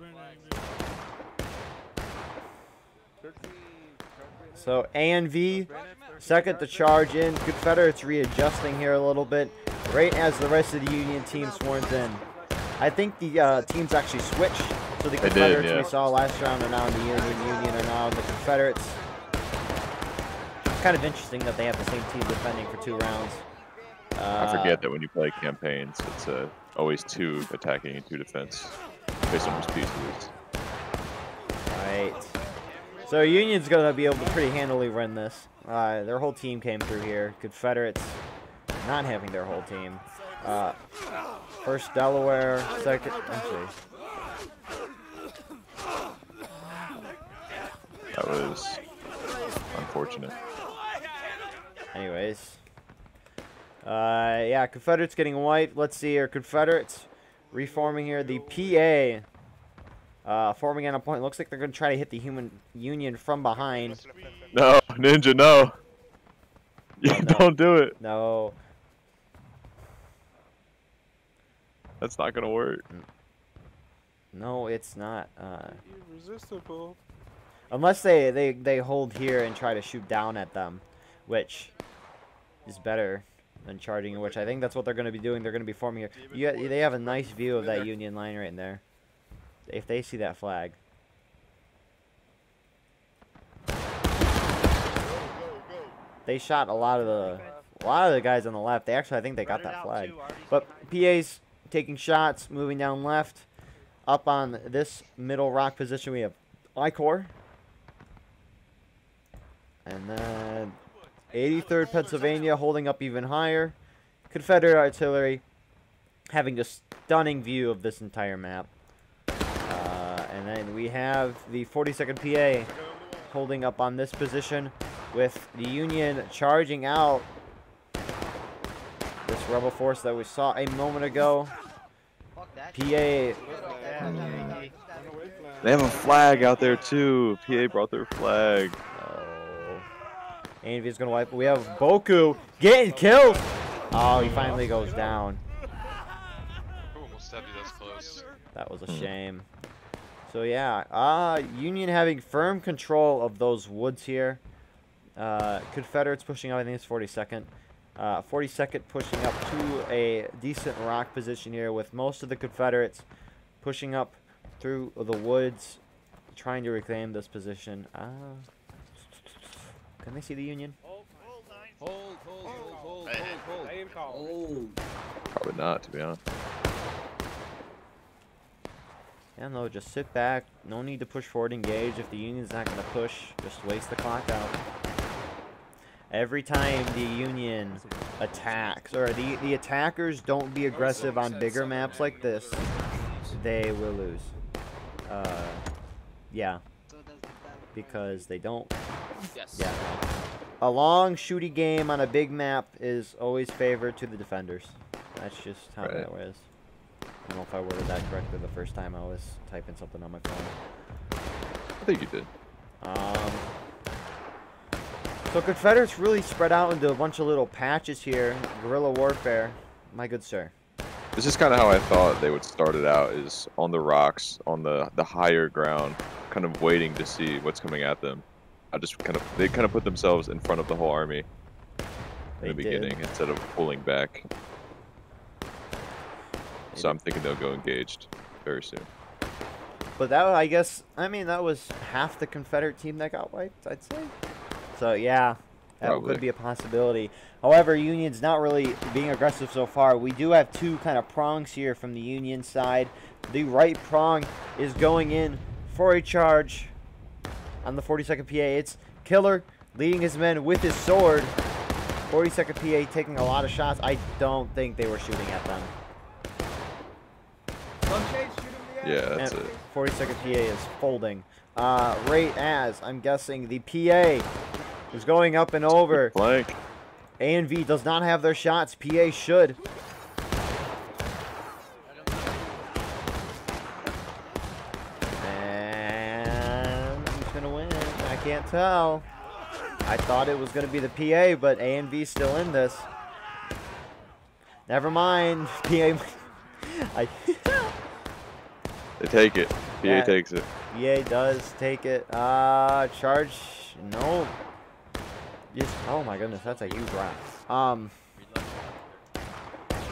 So A&V, 2nd to charge in. Confederates readjusting here a little bit, right as the rest of the Union team swarms in. I think the teams actually switched. So the Confederates we saw last round are now in the Union are now in the Confederates. It's kind of interesting that they have the same team defending for 2 rounds. I forget that when you play campaigns, it's always 2 attacking and 2 defense based on which piece it is. Right. So Union's going to be able to pretty handily run this. Their whole team came through here. Confederates not having their whole team. 1st Delaware, 2nd... Actually... That was unfortunate. Anyways. Yeah, Confederates getting white. Let's see here. Confederates reforming here. The PA forming on a point. Looks like they're going to try to hit the Union from behind. No, Ninja, no. No. Don't do it. No. That's not going to work. No, it's not. Irresistible. Unless they hold here and try to shoot down at them, which is better than charging, which I think that's what they're going to be doing. They're going to be forming here. They have a nice view of that Union line right in there. If they see that flag. They shot a lot of the guys on the left. I think they got that flag. But PA's taking shots, moving down left. Up on this middle rock position, we have I-Corps. And then 83rd Pennsylvania holding up even higher. Confederate artillery having a stunning view of this entire map. And then we have the 42nd PA holding up on this position with the Union charging out this rebel force that we saw a moment ago. PA. They have a flag out there too. PA brought their flag. Oh. Andy's gonna wipe. We have Boku getting killed. Oh, he finally goes down. That was a shame. So yeah, Union having firm control of those woods here. Confederates pushing up. I think it's 42nd. 42nd pushing up to a decent rock position here, with most of the Confederates pushing up through the woods, trying to reclaim this position. Can they see the Union? Hold. Probably not, to be honest. Yeah, no, just sit back. No need to push forward, engage. If the Union's not going to push, just waste the clock out. Every time the Union attacks, or the attackers don't be aggressive on bigger maps like this, they will lose. Yeah. Because they don't. Yes. Yeah. A long shooty game on a big map is always favored to the defenders. That's just how that is. I don't know if I worded that correctly the first time I was typing something on my phone. I think you did. So Confederates really spread out into a bunch of little patches here. Guerrilla warfare. My good sir. This is kind of how I thought they would start it out, is on the rocks, on the higher ground, kind of waiting to see what's coming at them. They kind of put themselves in front of the whole army in the beginning instead of pulling back. So I'm thinking they'll go engaged very soon. But that, I guess, I mean, that was half the Confederate team that got wiped, I'd say. So yeah, That Probably. could be a possibility. However, Union's not really being aggressive so far. We do have two kind of prongs here from the Union side. The right prong is going in for a charge on the 42nd PA. It's Killer leading his men with his sword. 42nd PA taking a lot of shots. I don't think they were shooting at them. Yeah, that's And it. 42nd PA is folding. Right as I'm guessing the PA is going up and over. Blank. A and V does not have their shots. PA should. And who's going to win? I can't tell. I thought it was going to be the PA, but A and V still in this. Never mind. PA. They take it. PA Yeah. takes it. PA does take it. Charge. No. Just, oh my goodness, that's a huge rock.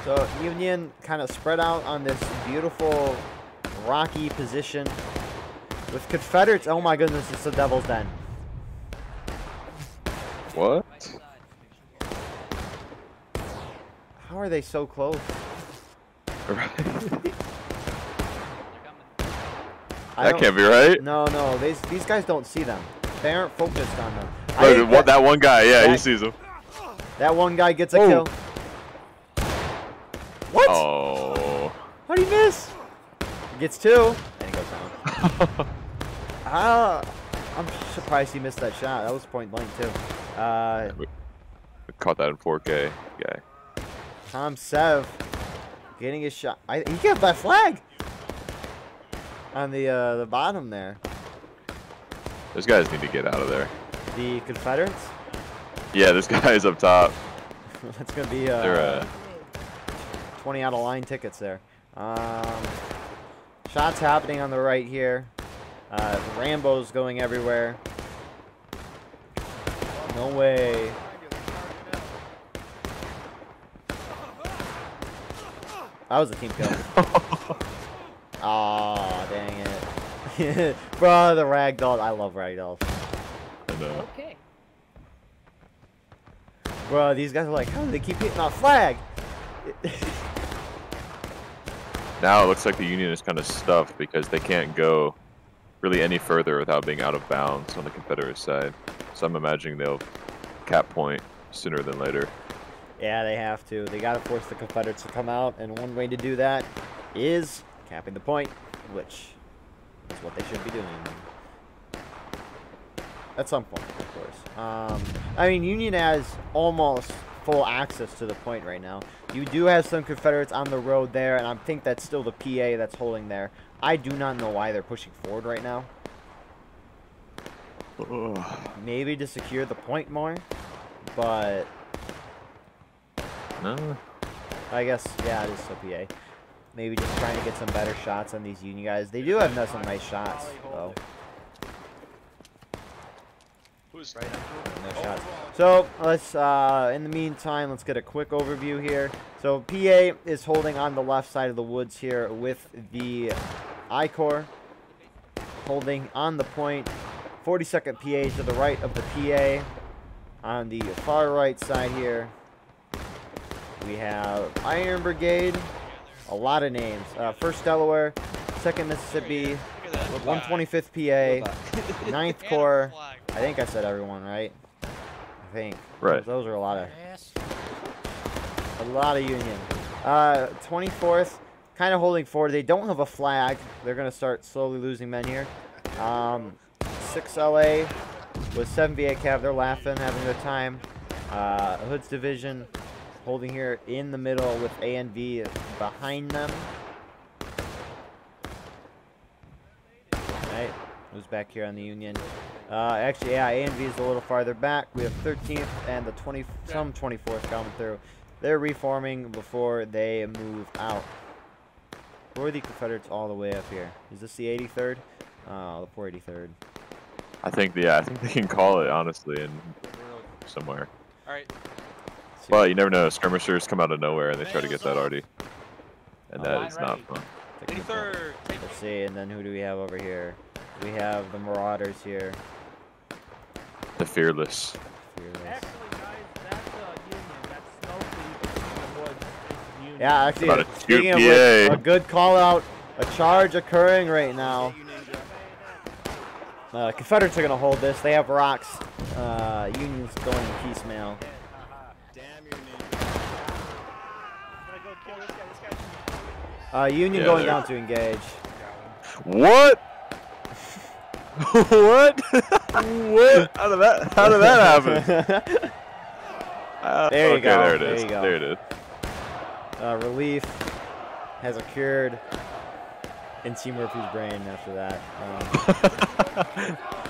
So Union kind of spread out on this beautiful rocky position with Confederates. Oh my goodness, it's the Devil's Den. What? How are they so close? I That don't- can't be right. No, these guys don't see them. They aren't focused on them. I Look, think that one guy, yeah, he that- sees him. that one guy gets a Oh. kill. What? Oh. How'd he miss? He gets two, and he goes down. I'm surprised he missed that shot. That was point blank too. We caught that in 4K, guy. Tom Sev getting his shot. He got that flag on the bottom there. Those guys need to get out of there. The Confederates. Yeah, this guy is up top. That's gonna be They're 20 out of line tickets there. Shots happening on the right here. Rambo's going everywhere. No way. That was a team kill. Aw, dang it. Bro, the ragdoll. I love ragdolls. and, Okay. Bro, these guys are like, how do they keep hitting our flag? now it looks like the Union is kind of stuffed because they can't go really any further without being out of bounds on the Confederate side. So I'm imagining they'll cap point sooner than later. Yeah, they have to. They got to force the Confederates to come out, and one way to do that is capping the point, which is what they should be doing. At some point, of course. I mean, Union has almost full access to the point right now. You do have some Confederates on the road there, and I think that's still the PA that's holding there. I do not know why they're pushing forward right now. Maybe to secure the point more, but No. I guess, yeah, it is still PA. Maybe just trying to get some better shots on these Union guys. They do have some nice shots, though. Who's No shots. So let's, in the meantime, let's get a quick overview here. So PA is holding on the left side of the woods here with the I-Corps holding on the point. 42nd PA to the right of the PA. On the far right side here, we have Iron Brigade. A lot of names. 1st Delaware, 2nd Mississippi, 125th PA, 9th Corps. I think I said everyone, right? I think. Right. Those are a lot of Union. 24th, kind of holding forward. They don't have a flag. They're going to start slowly losing men here. 6 LA with 7 VA Cav. They're laughing, having a good time. Hood's Division holding here in the middle with A and V behind them. Right. Who's back here on the Union? Actually, yeah, A and V is a little farther back. We have 13th and the 24th coming through. They're reforming before they move out. Who are the Confederates all the way up here? Is this the 83rd? Oh, the poor 83rd. I think they can call it honestly in somewhere. All right. But you never know. Skirmishers come out of nowhere and they try to get that already, and that is not fun. 83rd. Let's see, and then who do we have over here? We have the Marauders here. The fearless. Fearless. Yeah, actually, About a speaking of QPA. which, a good call out, a charge occurring right now. Confederates are going to hold this. They have rocks. Union's going piecemeal. Union going down to engage. What? What? What? How did that happen? There you okay, go. There it There is. you go. There it is. Relief has occurred in T. Murphy's brain after that.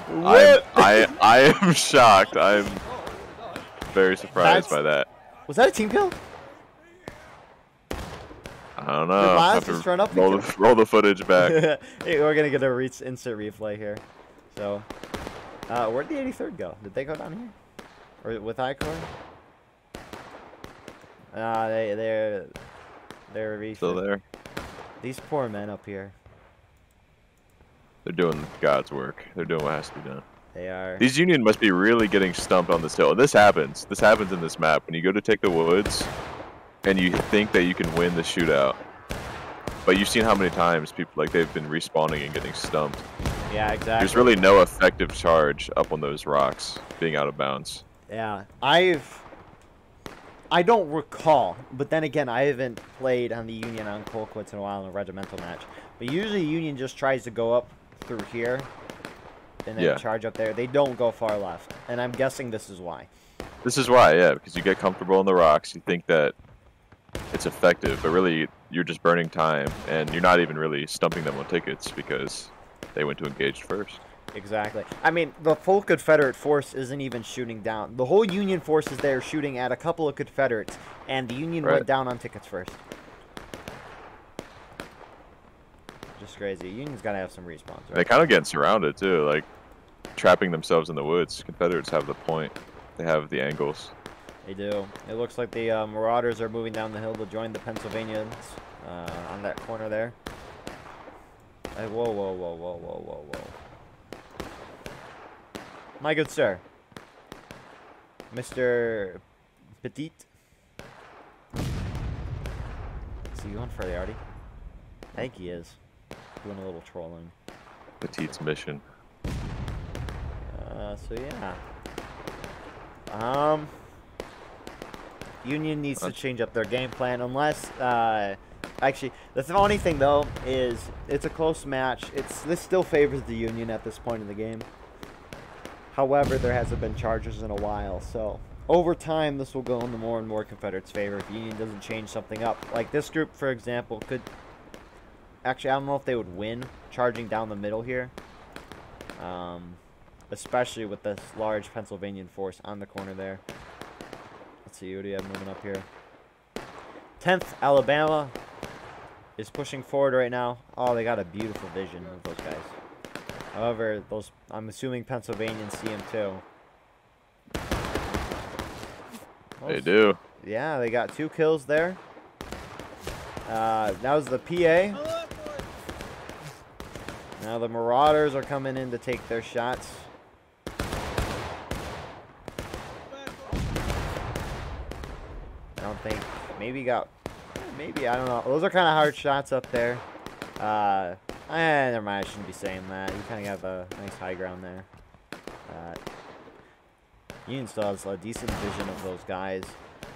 What? I am shocked. I'm very surprised by that. Was that a team kill? I don't Did know. Laz Have to just run up and roll the footage back. Hey, we're gonna get a instant replay here. So, where'd the 83rd go? Did they go down here, or with Icor? They're Still there. These poor men up here. They're doing God's work. They're doing what has to be done. They are. These Union must be really getting stumped on this hill. This happens. This happens in this map. When you go to take the woods, and you think that you can win the shootout, but you've seen how many times people they've been respawning and getting stumped. Yeah, exactly. There's really no effective charge up on those rocks being out of bounds. Yeah, I don't recall, but then again, I haven't played on the Union on Colquitt in a while in a regimental match. But usually Union just tries to go up through here and then charge up there. They don't go far left, and I'm guessing this is why. This is why, yeah, because you get comfortable in the rocks. You think that it's effective, but really you're just burning time, and you're not even really stumping them on tickets because they went to engage first. Exactly. I mean, the full Confederate force isn't even shooting down. The whole Union force is there shooting at a couple of Confederates, and the Union went down on tickets first. Just crazy. Union's got to have some respawns, right? They kind of get surrounded, too, like trapping themselves in the woods. Confederates have the point. They have the angles. They do. It looks like the Marauders are moving down the hill to join the Pennsylvanians on that corner there. Whoa, whoa, whoa, whoa, whoa, whoa, whoa. My good sir, Mr. Petit. Is he going for the Artie? I think he is. Doing a little trolling. Petit's mission. So yeah. Union needs to change up their game plan unless, actually, the funny thing though is it's a close match. This still favors the Union at this point in the game. However, there hasn't been charges in a while, so over time this will go in the more and more Confederates' favor if Union doesn't change something up. Like this group, for example, could actually, I don't know if they would win charging down the middle here, especially with this large Pennsylvanian force on the corner there. Let's see, what do you have moving up here? 10th Alabama is pushing forward right now. Oh, they got a beautiful vision of those guys. However, I'm assuming Pennsylvanians see him too. They do. Yeah, they got 2 kills there. That was the PA. Now the Marauders are coming in to take their shots. I don't think. Maybe, I don't know. Those are kind of hard shots up there. Never mind, I shouldn't be saying that. You kind of have a nice high ground there. Union still has a decent vision of those guys.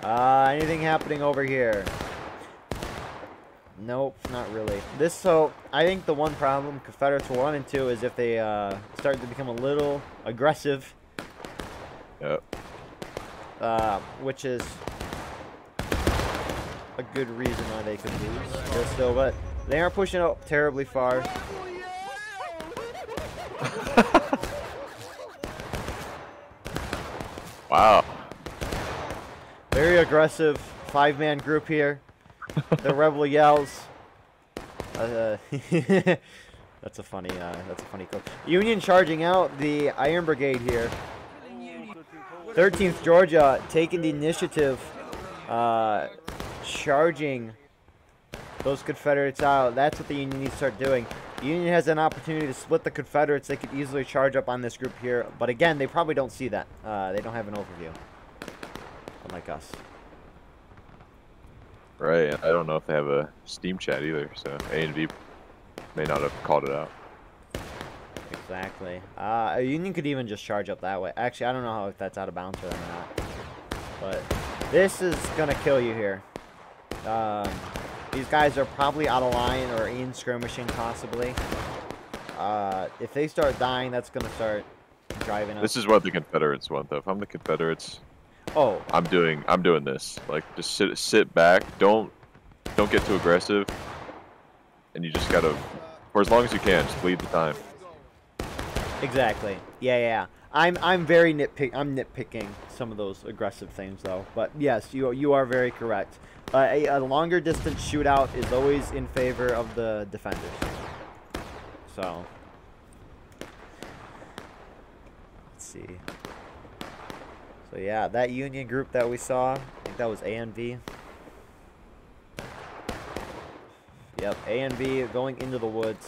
Anything happening over here? Nope, not really. So, I think the one problem Confederates will run into is if they start to become a little aggressive. Yep. Which is a good reason why they could lose. Still, but they aren't pushing up terribly far. Wow. Very aggressive 5-man group here. The rebel yells. That's a funny quote. Union charging out the Iron Brigade here. 13th Georgia taking the initiative, charging those Confederates out. That's what the Union needs to start doing. The Union has an opportunity to split the Confederates. They could easily charge up on this group here. But again, they probably don't see that. They don't have an overview. Unlike us. Right, and I don't know if they have a Steam chat either, so A and V may not have called it out. Exactly. A Union could even just charge up that way. Actually, I don't know if that's out of bounds for them or not. But this is going to kill you here. These guys are probably out of line or in skirmishing possibly. If they start dying, that's going to start driving up. This is what the Confederates want, though. If I'm the Confederates, oh, I'm doing this. Like, just sit back. Don't get too aggressive, and you just gotta, for as long as you can, just bleed the time. exactly. Yeah. I'm very nitpicking some of those aggressive things though. But yes, you are very correct. A longer distance shootout is always in favor of the defenders. So let's see. So yeah, that Union group that we saw, I think that was A and V. Yep, A and V going into the woods.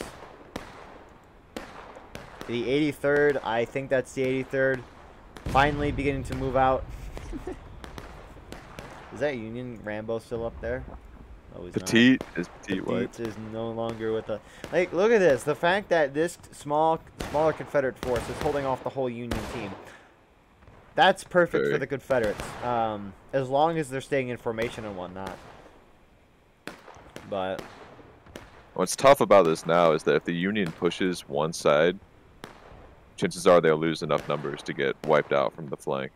The 83rd, I think that's the 83rd, finally beginning to move out. Is that Union Rambo still up there? Oh, he's Petite not. is Petite White. Petite is no longer with us. Like, look at this. The fact that this smaller Confederate force is holding off the whole Union team. That's perfect for the Confederates. As long as they're staying in formation and whatnot. But what's tough about this now is that if the Union pushes one side, chances are they'll lose enough numbers to get wiped out from the flank.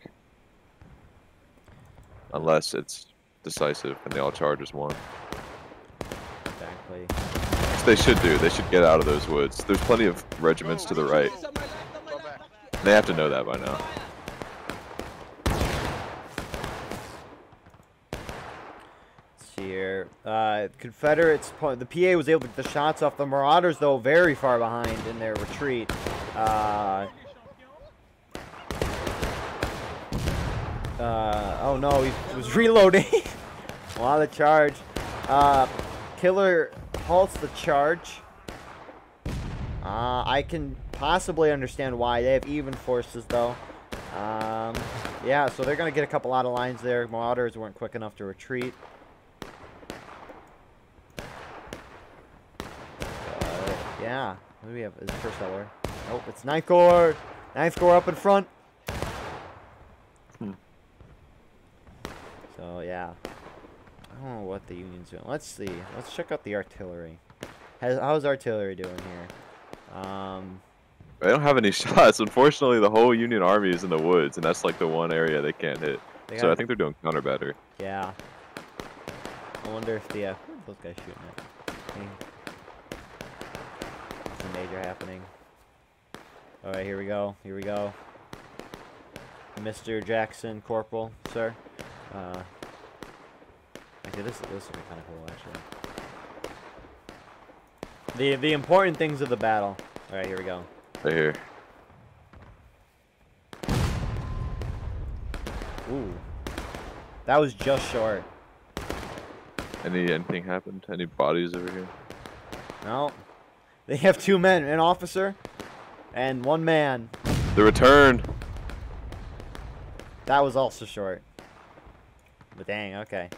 Unless it's decisive and they all charge as one. exactly. Which they should do. They should get out of those woods. There's plenty of regiments to the right. They have to know that by now. Here, Confederates, the PA was able to get the shots off. The Marauders, though, very far behind in their retreat. Oh no, he was reloading while the charge. Killer halts the charge. I can possibly understand why. They have even forces, though. Yeah, so they're going to get a couple out of lines there. Marauders weren't quick enough to retreat. Yeah, what do we have? Is it First Settler? Nope, it's 9th Corps. 9th Corps up in front. So, yeah. I don't know what the Union's doing. Let's see. Let's check out the artillery. How's artillery doing here? They don't have any shots. Unfortunately, the whole Union army is in the woods, and that's like the one area they can't hit. So I think they're doing counter battery. Yeah. I wonder if the... who are those guys shooting at? Nothing major happening. Alright, here we go. Here we go. Mr. Jackson, Corporal, sir. Okay, this would be kind of cool, actually. The important things of the battle. Alright, here we go. Right here. Ooh. That was just short. Anything happened? Any bodies over here? No. They have 2 men, an officer and 1 man. The return. That was also short. But dang, okay.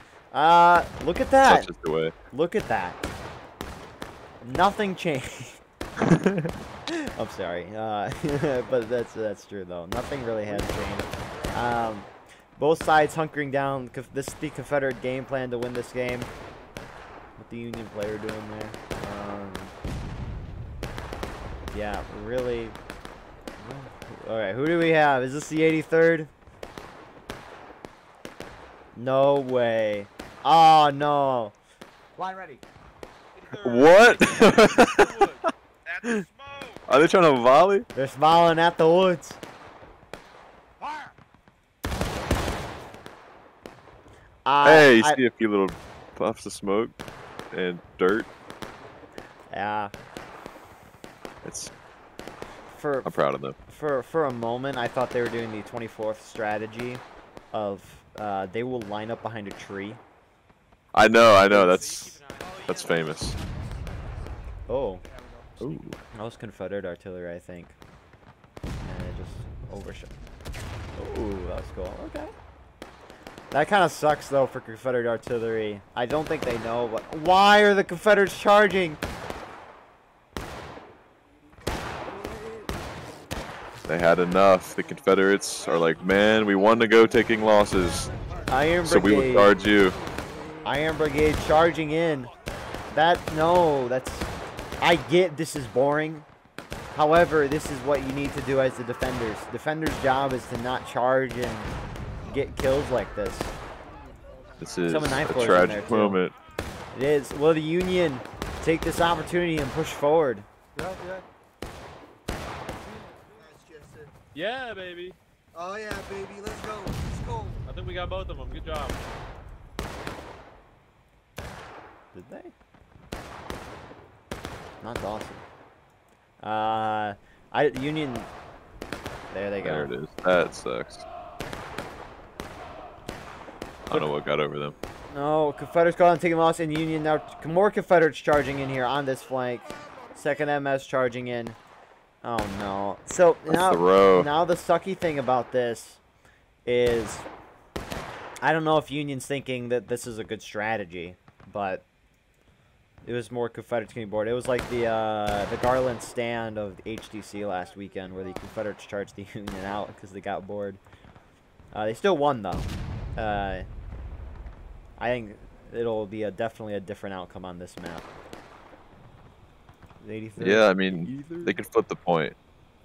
Look at that. That's just the way. Look at that. Nothing changed. I'm sorry. But that's true though. Nothing really has changed. Both sides hunkering down. This is the Confederate game plan to win this game. What the Union player doing there? Yeah, really. Alright, who do we have? Is this the 83rd? No way. Oh, no. Line ready. What? At the smoke. Are they trying to volley? They're smiling at the woods. Fire! Hey, you see a few little puffs of smoke and dirt. Yeah. I'm proud of them. For a moment, I thought they were doing the 24th strategy of they will line up behind a tree. I know. That's famous. Oh. Ooh. That was Confederate artillery, I think. And it just overshot. Ooh, that was cool. Okay. That kind of sucks, though, for Confederate artillery. I don't think they know, but why are the Confederates charging? They had enough. The Confederates are like, man, we want to go taking losses. Iron Brigade. So we would charge you. Iron Brigade charging in. No, that's... I get this is boring. However, this is what you need to do as the defenders. Defenders' job is to not charge and get kills like this. This is Some of a Ninth Floor's in there, tragic too. moment. It is. Will the Union take this opportunity and push forward? Yeah. Yeah, baby. Oh yeah, baby, let's go. Let's go. I think we got both of them. Good job. Did they? Not awesome. Union. There they go. There it is. That sucks. I don't know what got over them. No, Confederates got on taking loss in Union. Now more Confederates charging in here on this flank. Second MS charging in. Oh no. So now the sucky thing about this is I don't know if Union's thinking that this is a good strategy, but it was more Confederates getting bored. It was like the Garland stand of the HDC last weekend where the Confederates charged the Union out because they got bored. They still won though. I think it'll be definitely a different outcome on this map. 83rd. Yeah, I mean, they could flip the point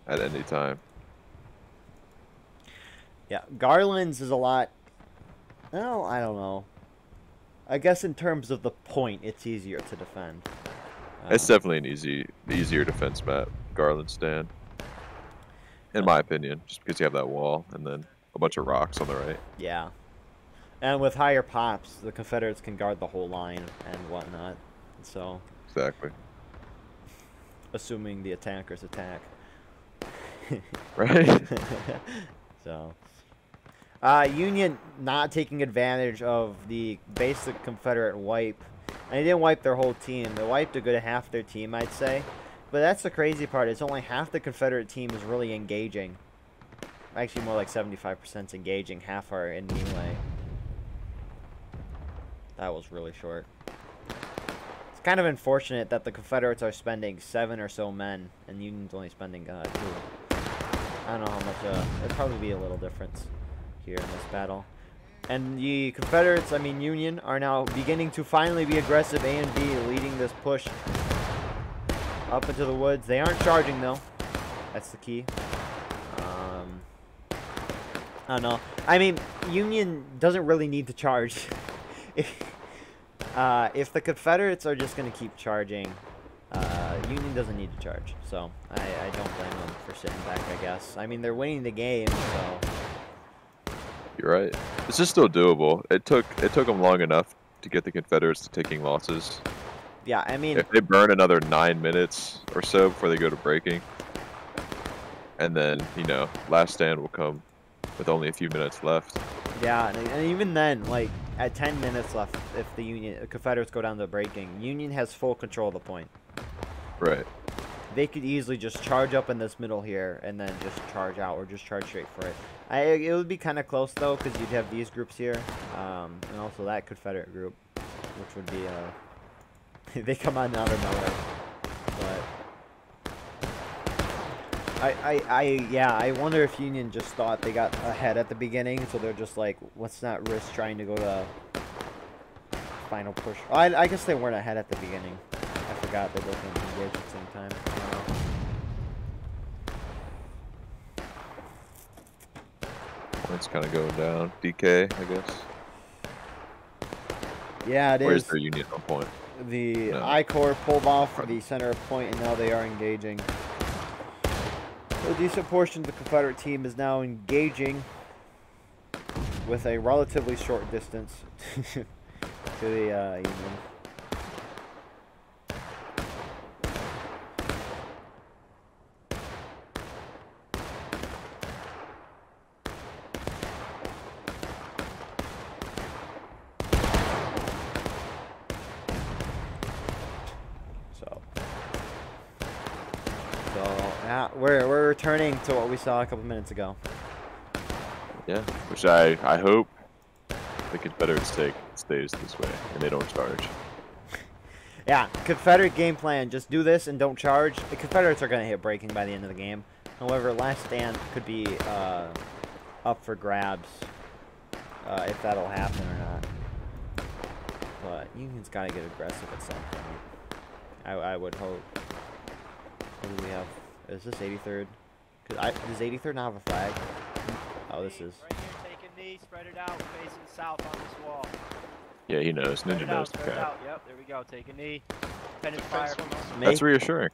at any time. Yeah, Garland's is a lot. Well, I don't know. I guess in terms of the point, it's easier to defend. It's definitely an easier defense map, Garland stand. In my opinion, just because you have that wall and then a bunch of rocks on the right. Yeah. And with higher pops, the Confederates can guard the whole line and whatnot. So. Exactly. Assuming the attackers attack. Right. So. Union not taking advantage of the basic Confederate wipe. And they didn't wipe their whole team. They wiped a good half their team, I'd say. But that's the crazy part. It's only half the Confederate team is really engaging. Actually, more like 75% engaging. Half are in melee. That was really short. It's kind of unfortunate that the Confederates are spending 7 or so men, and Union's only spending 2. I don't know how much. It'd probably be a little difference here in this battle. And the Confederates, I mean Union, are now beginning to finally be aggressive. A and B leading this push up into the woods. They aren't charging though. That's the key. I don't know. I mean, Union doesn't really need to charge. If the Confederates are just going to keep charging, Union doesn't need to charge. So I don't blame them for sitting back, I guess. I mean, they're winning the game, so. You're right. This is still doable. It took them long enough to get the Confederates to taking losses. Yeah, I mean, if they burn another 9 minutes or so before they go to breaking, and then, you know, last stand will come with only a few minutes left. Yeah, and even then, like, at 10 minutes left, if the Confederates go down to breaking, Union has full control of the point. Right. They could easily just charge up in this middle here and then just charge out or just charge straight for it. It would be kind of close, though, because you'd have these groups here and also that Confederate group, which would be, they come on out of nowhere. But yeah, I wonder if Union just thought they got ahead at the beginning, so they're just like, let's not risk trying to go to final push. Oh, I guess they weren't ahead at the beginning. I forgot they both engaged at the same time. Points kind of going down. DK, I guess. Yeah, it is. Where's their Union on point? The I-Corps pulled off for the center of point, and now they are engaging. A decent portion of the Confederate team is now engaging with a relatively short distance to the Union. Yeah, we're returning to what we saw a couple minutes ago. Yeah, which I hope the Confederates stays this way, and they don't charge. Yeah, Confederate game plan. Just do this and don't charge. The Confederates are going to hit breaking by the end of the game. However, last stand could be up for grabs if that'll happen or not. But Union's got to get aggressive at some point. I would hope. What do we have? Is this 83rd? Does 83rd not have a flag? Oh, this is. Right here, take a knee, spread it out, facing south on this wall. Yeah, he knows. Ninja knows the Spread it guy. out. Yep, there we go. Take a knee. Dependent fire from us. That's reassuring.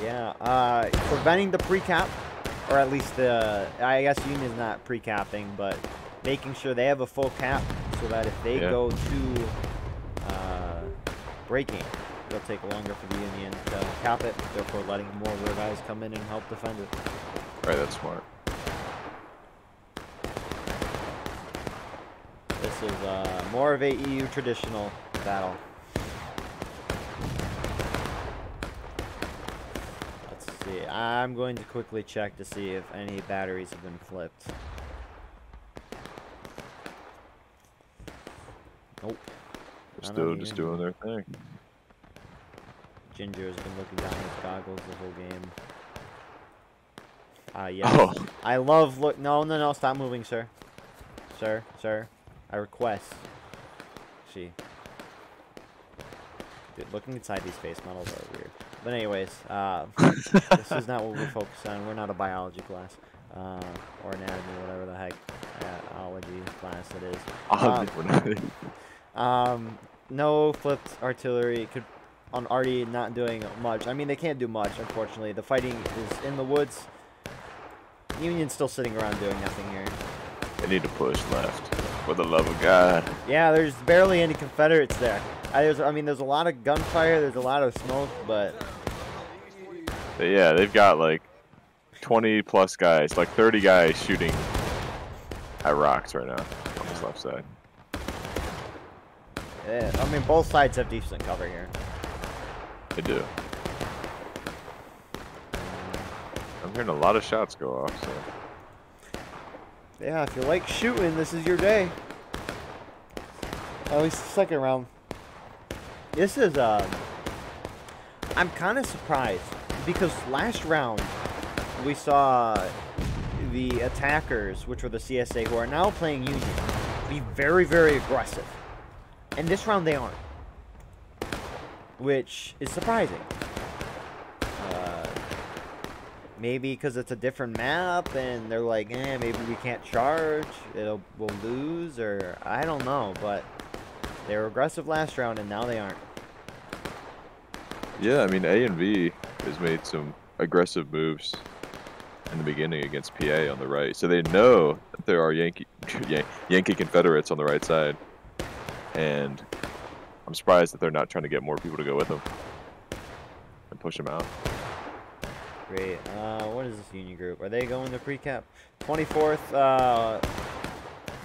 Yeah, preventing the pre-cap, or at least I guess Union's not pre-capping, but making sure they have a full cap so that if they go to breaking, it'll take longer for the Union to cap it, therefore letting more of their guys come in and help defend it. Right, that's smart. This is more of a EU traditional battle. Let's see. I'm going to quickly check to see if any batteries have been flipped. Nope. They're still just doing their thing. Ginger has been looking down his goggles the whole game. Yes. Oh. I love look. No, stop moving, sir. Sir. I request. Dude, looking inside these face models are weird. But anyways, this is not what we focus on. We're not a biology class. Or anatomy, whatever the heck ology class it is. No flipped artillery. Could on already not doing much. I mean, they can't do much, unfortunately. The fighting is in the woods. Union's still sitting around doing nothing here. They need to push left, for the love of God. Yeah, there's barely any Confederates there. There's a lot of gunfire. There's a lot of smoke, but Yeah, they've got like 20 plus guys, like 30 guys shooting at rocks right now on this left side. yeah, I mean, both sides have decent cover here. They do. I'm hearing a lot of shots go off, so. Yeah, if you like shooting, this is your day. At least the second round. This is, I'm kind of surprised because last round we saw the attackers, which were the CSA, who are now playing Union, be very, very aggressive. And this round they aren't, which is surprising. Maybe because it's a different map and they're like, maybe we can't charge, we'll lose, or I don't know, but they were aggressive last round and now they aren't. Yeah, I mean, A and V has made some aggressive moves in the beginning against PA on the right, so they know that there are Yankee Confederates on the right side, and I'm surprised that they're not trying to get more people to go with them and push them out. Great. What is this Union group? Are they going to pre-cap? 24th,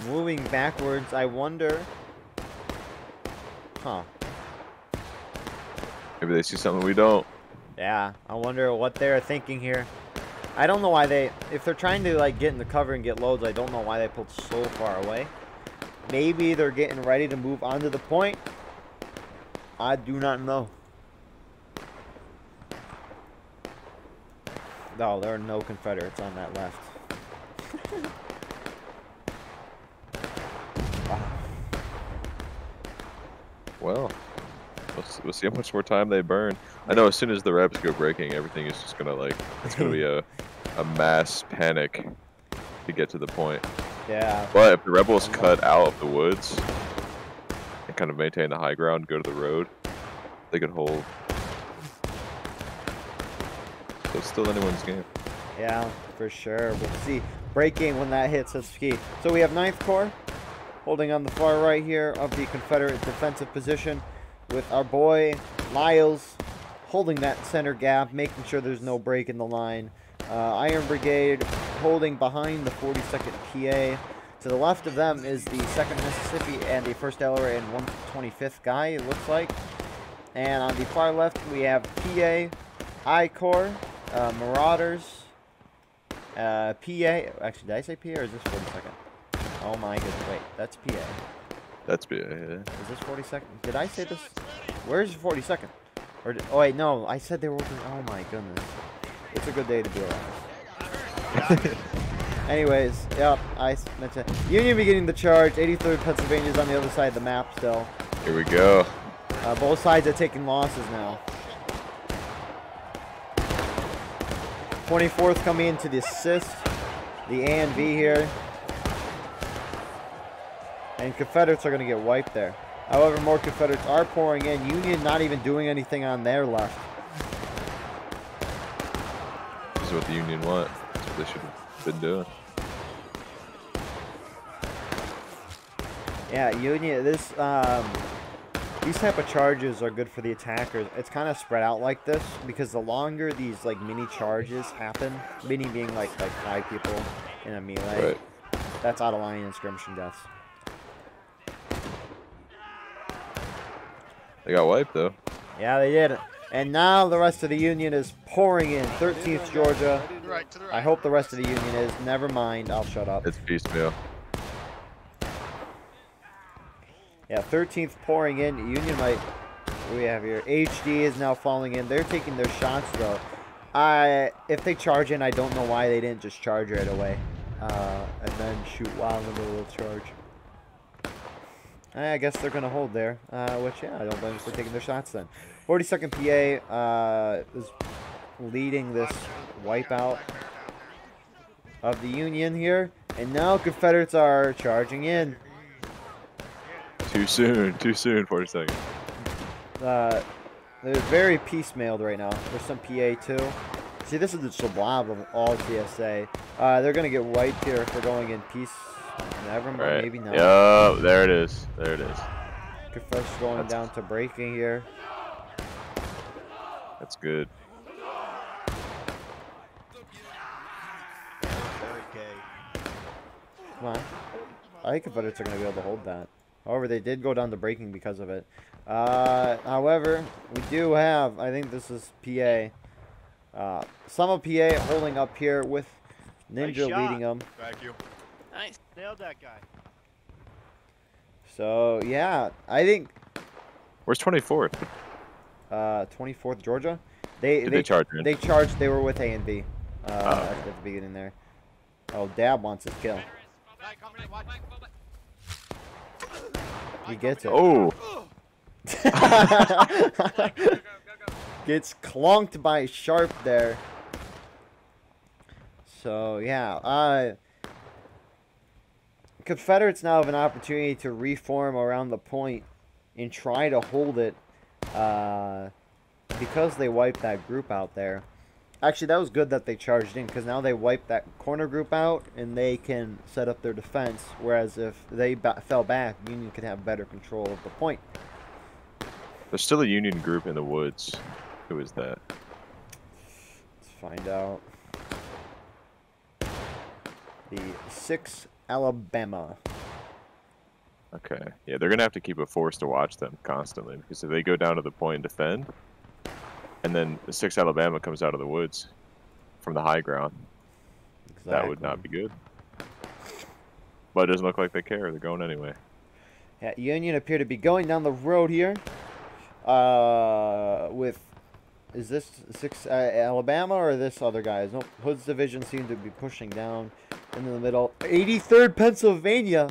moving backwards. I wonder. Huh. Maybe they see something we don't. Yeah, I wonder what they're thinking here. I don't know why if they're trying to like get in the cover and get loads, I don't know why they pulled so far away. Maybe they're getting ready to move onto the point. I do not know. No, there are no Confederates on that left. Wow. Well, we'll see how much more time they burn. I know as soon as the reps go breaking, everything is just gonna it's gonna be a mass panic to get to the point. Yeah. But if the rebels cut out of the woods and kind of maintain the high ground, go to the road, they could hold. So it's still anyone's game. Yeah, for sure. We'll see. Breaking when that hits is key. So we have 9th Corps holding on the far right here of the Confederate defensive position with our boy Lyles holding that center gap, making sure there's no break in the line. Iron Brigade holding behind the 42nd PA. To the left of them is the 2nd Mississippi and the 1st Delaware and 125th Guy, it looks like. And on the far left, we have PA, I Corps, Marauders, PA. Actually, did I say PA or is this 42nd? Oh my goodness. Wait, that's PA. That's yeah. Is this 42nd? Did I say this? Where's 42nd? Or did, oh wait, no. I said they were working. Oh my goodness. It's a good day to be alive. Anyways, yep, I mentioned Union beginning the charge. 83rd Pennsylvania's on the other side of the map still. Here we go. Both sides are taking losses now. 24th coming into the assist. The A and B here. And Confederates are going to get wiped there. However, more Confederates are pouring in. Union not even doing anything on their left. This is what the Union want. That's what they should have been doing. Yeah, Union, these type of charges are good for the attackers. It's kind of spread out like this because the longer these like mini charges happen, mini being like 5 people in a melee, Right. that's out of line and skirmishing deaths. They got wiped though. Yeah, they did. And now the rest of the Union is pouring in. 13th Georgia. I hope the rest of the Union is. Never mind. I'll shut up. It's piecemeal. Yeah, 13th pouring in. Union might. What do we have here? HD is now falling in. They're taking their shots though. If they charge in, I don't know why they didn't just charge right away, and then shoot while in the middle of the charge. I guess they're gonna hold there. Which yeah, I don't blame them for taking their shots then. 42nd PA is leading this wipeout of the Union here, and now Confederates are charging in. Too soon. 42nd. They're very piecemealed right now. There's some PA too. See, this is the blob of all CSA. They're gonna get wiped here if they're going in peace. Never mind, Right. maybe not. Yup, there it is. There it is. Confederates going down to breaking here. That's good. Come on. I think Confederates are going to be able to hold that. However, they did go down to breaking because of it. However, we do have, I think this is PA. Some of PA holding up here with Ninja leading them. Thank you. Nice. Nailed that guy. So, yeah, I think... Where's 24th? 24th Georgia. Did they charge in? They charged. They were with A and B at the beginning there. Oh, Dab wants his kill. He gets it. Oh. Gets clonked by Sharp there. So yeah, Confederates now have an opportunity to reform around the point and try to hold it. Because they wiped that group out there. Actually, that was good that they charged in, because now they wiped that corner group out, and they can set up their defense, whereas if they fell back, Union could have better control of the point. There's still a Union group in the woods. Who is that? Let's find out. The 6 Alabama. Okay. Yeah, they're going to have to keep a force to watch them constantly, because if they go down to the point and defend, and then the 6 Alabama comes out of the woods from the high ground, that would not be good. But it doesn't look like they care. They're going anyway. Yeah, Union appear to be going down the road here. With, is this 6 Alabama or this other guys? Nope. Hood's division seemed to be pushing down in the middle. 83rd Pennsylvania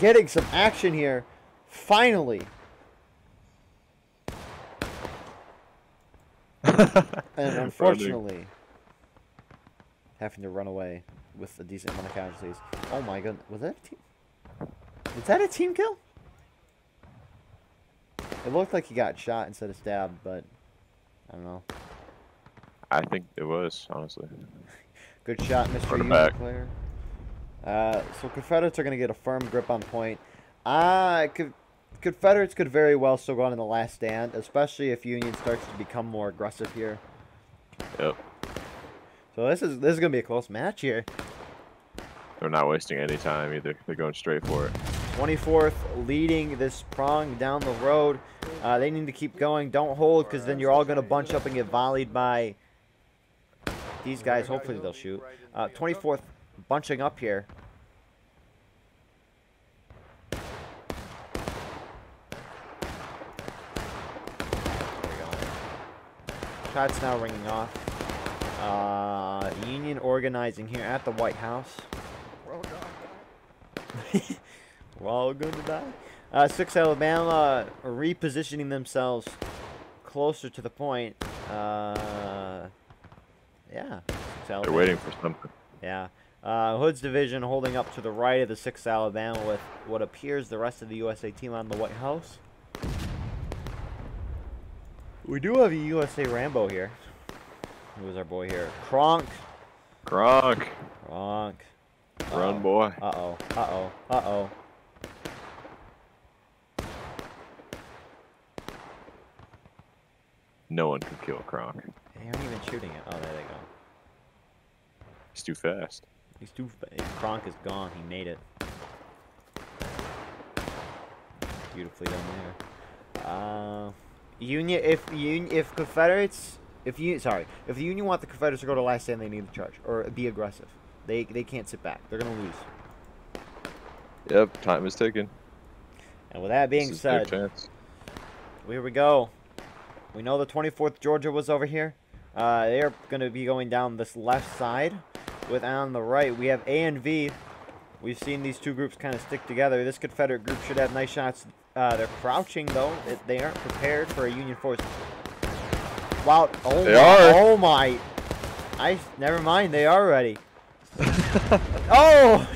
getting some action here. Finally. And unfortunately, having to run away with a decent amount of casualties. Oh my god, was that a team? Was that a team kill? It looked like he got shot instead of stabbed, but I don't know. I think it was, honestly. Good shot, Mr. Quarterback. Player. So Confederates are going to get a firm grip on point. Confederates could very well still go on in the last stand, especially if Union starts to become more aggressive here. Yep. So this is going to be a close match here. They're not wasting any time either. They're going straight for it. 24th leading this prong down the road. They need to keep going. Don't hold, because then you're all going to bunch up and get volleyed by these guys. Hopefully they'll shoot. 24th bunching up here. Shots now ringing off. Union organizing here at the White House. We're all gone. We're all going to die. 6 Alabama repositioning themselves closer to the point. Yeah. 6 They're Alabama. waiting for something. Yeah. Hood's division holding up to the right of the 6th Alabama with what appears the rest of the USA team on the White House. We do have a USA Rambo here. Who is our boy here? Kronk. Gronk. Kronk. Run, boy. Uh-oh. Uh-oh. Uh-oh. No one can kill Gronk. They aren't even shooting it. Oh, there they go. He's too fast. He's too. Kronk is gone. He made it. Beautifully done there. Union. If Confederates, if the Union want the Confederates to go to last stand, they need to charge or be aggressive. They can't sit back. They're gonna lose. Yep, time is ticking. And with that being This is their said, chance. here we go. We know the 24th Georgia was over here. They are going to be going down this left side. With on the right, we have A and V. We've seen these two groups kind of stick together. This Confederate group should have nice shots. They're crouching, though. They aren't prepared for a Union force. Wow. Oh, They my. are. Oh, my. Never mind. They are ready. Oh!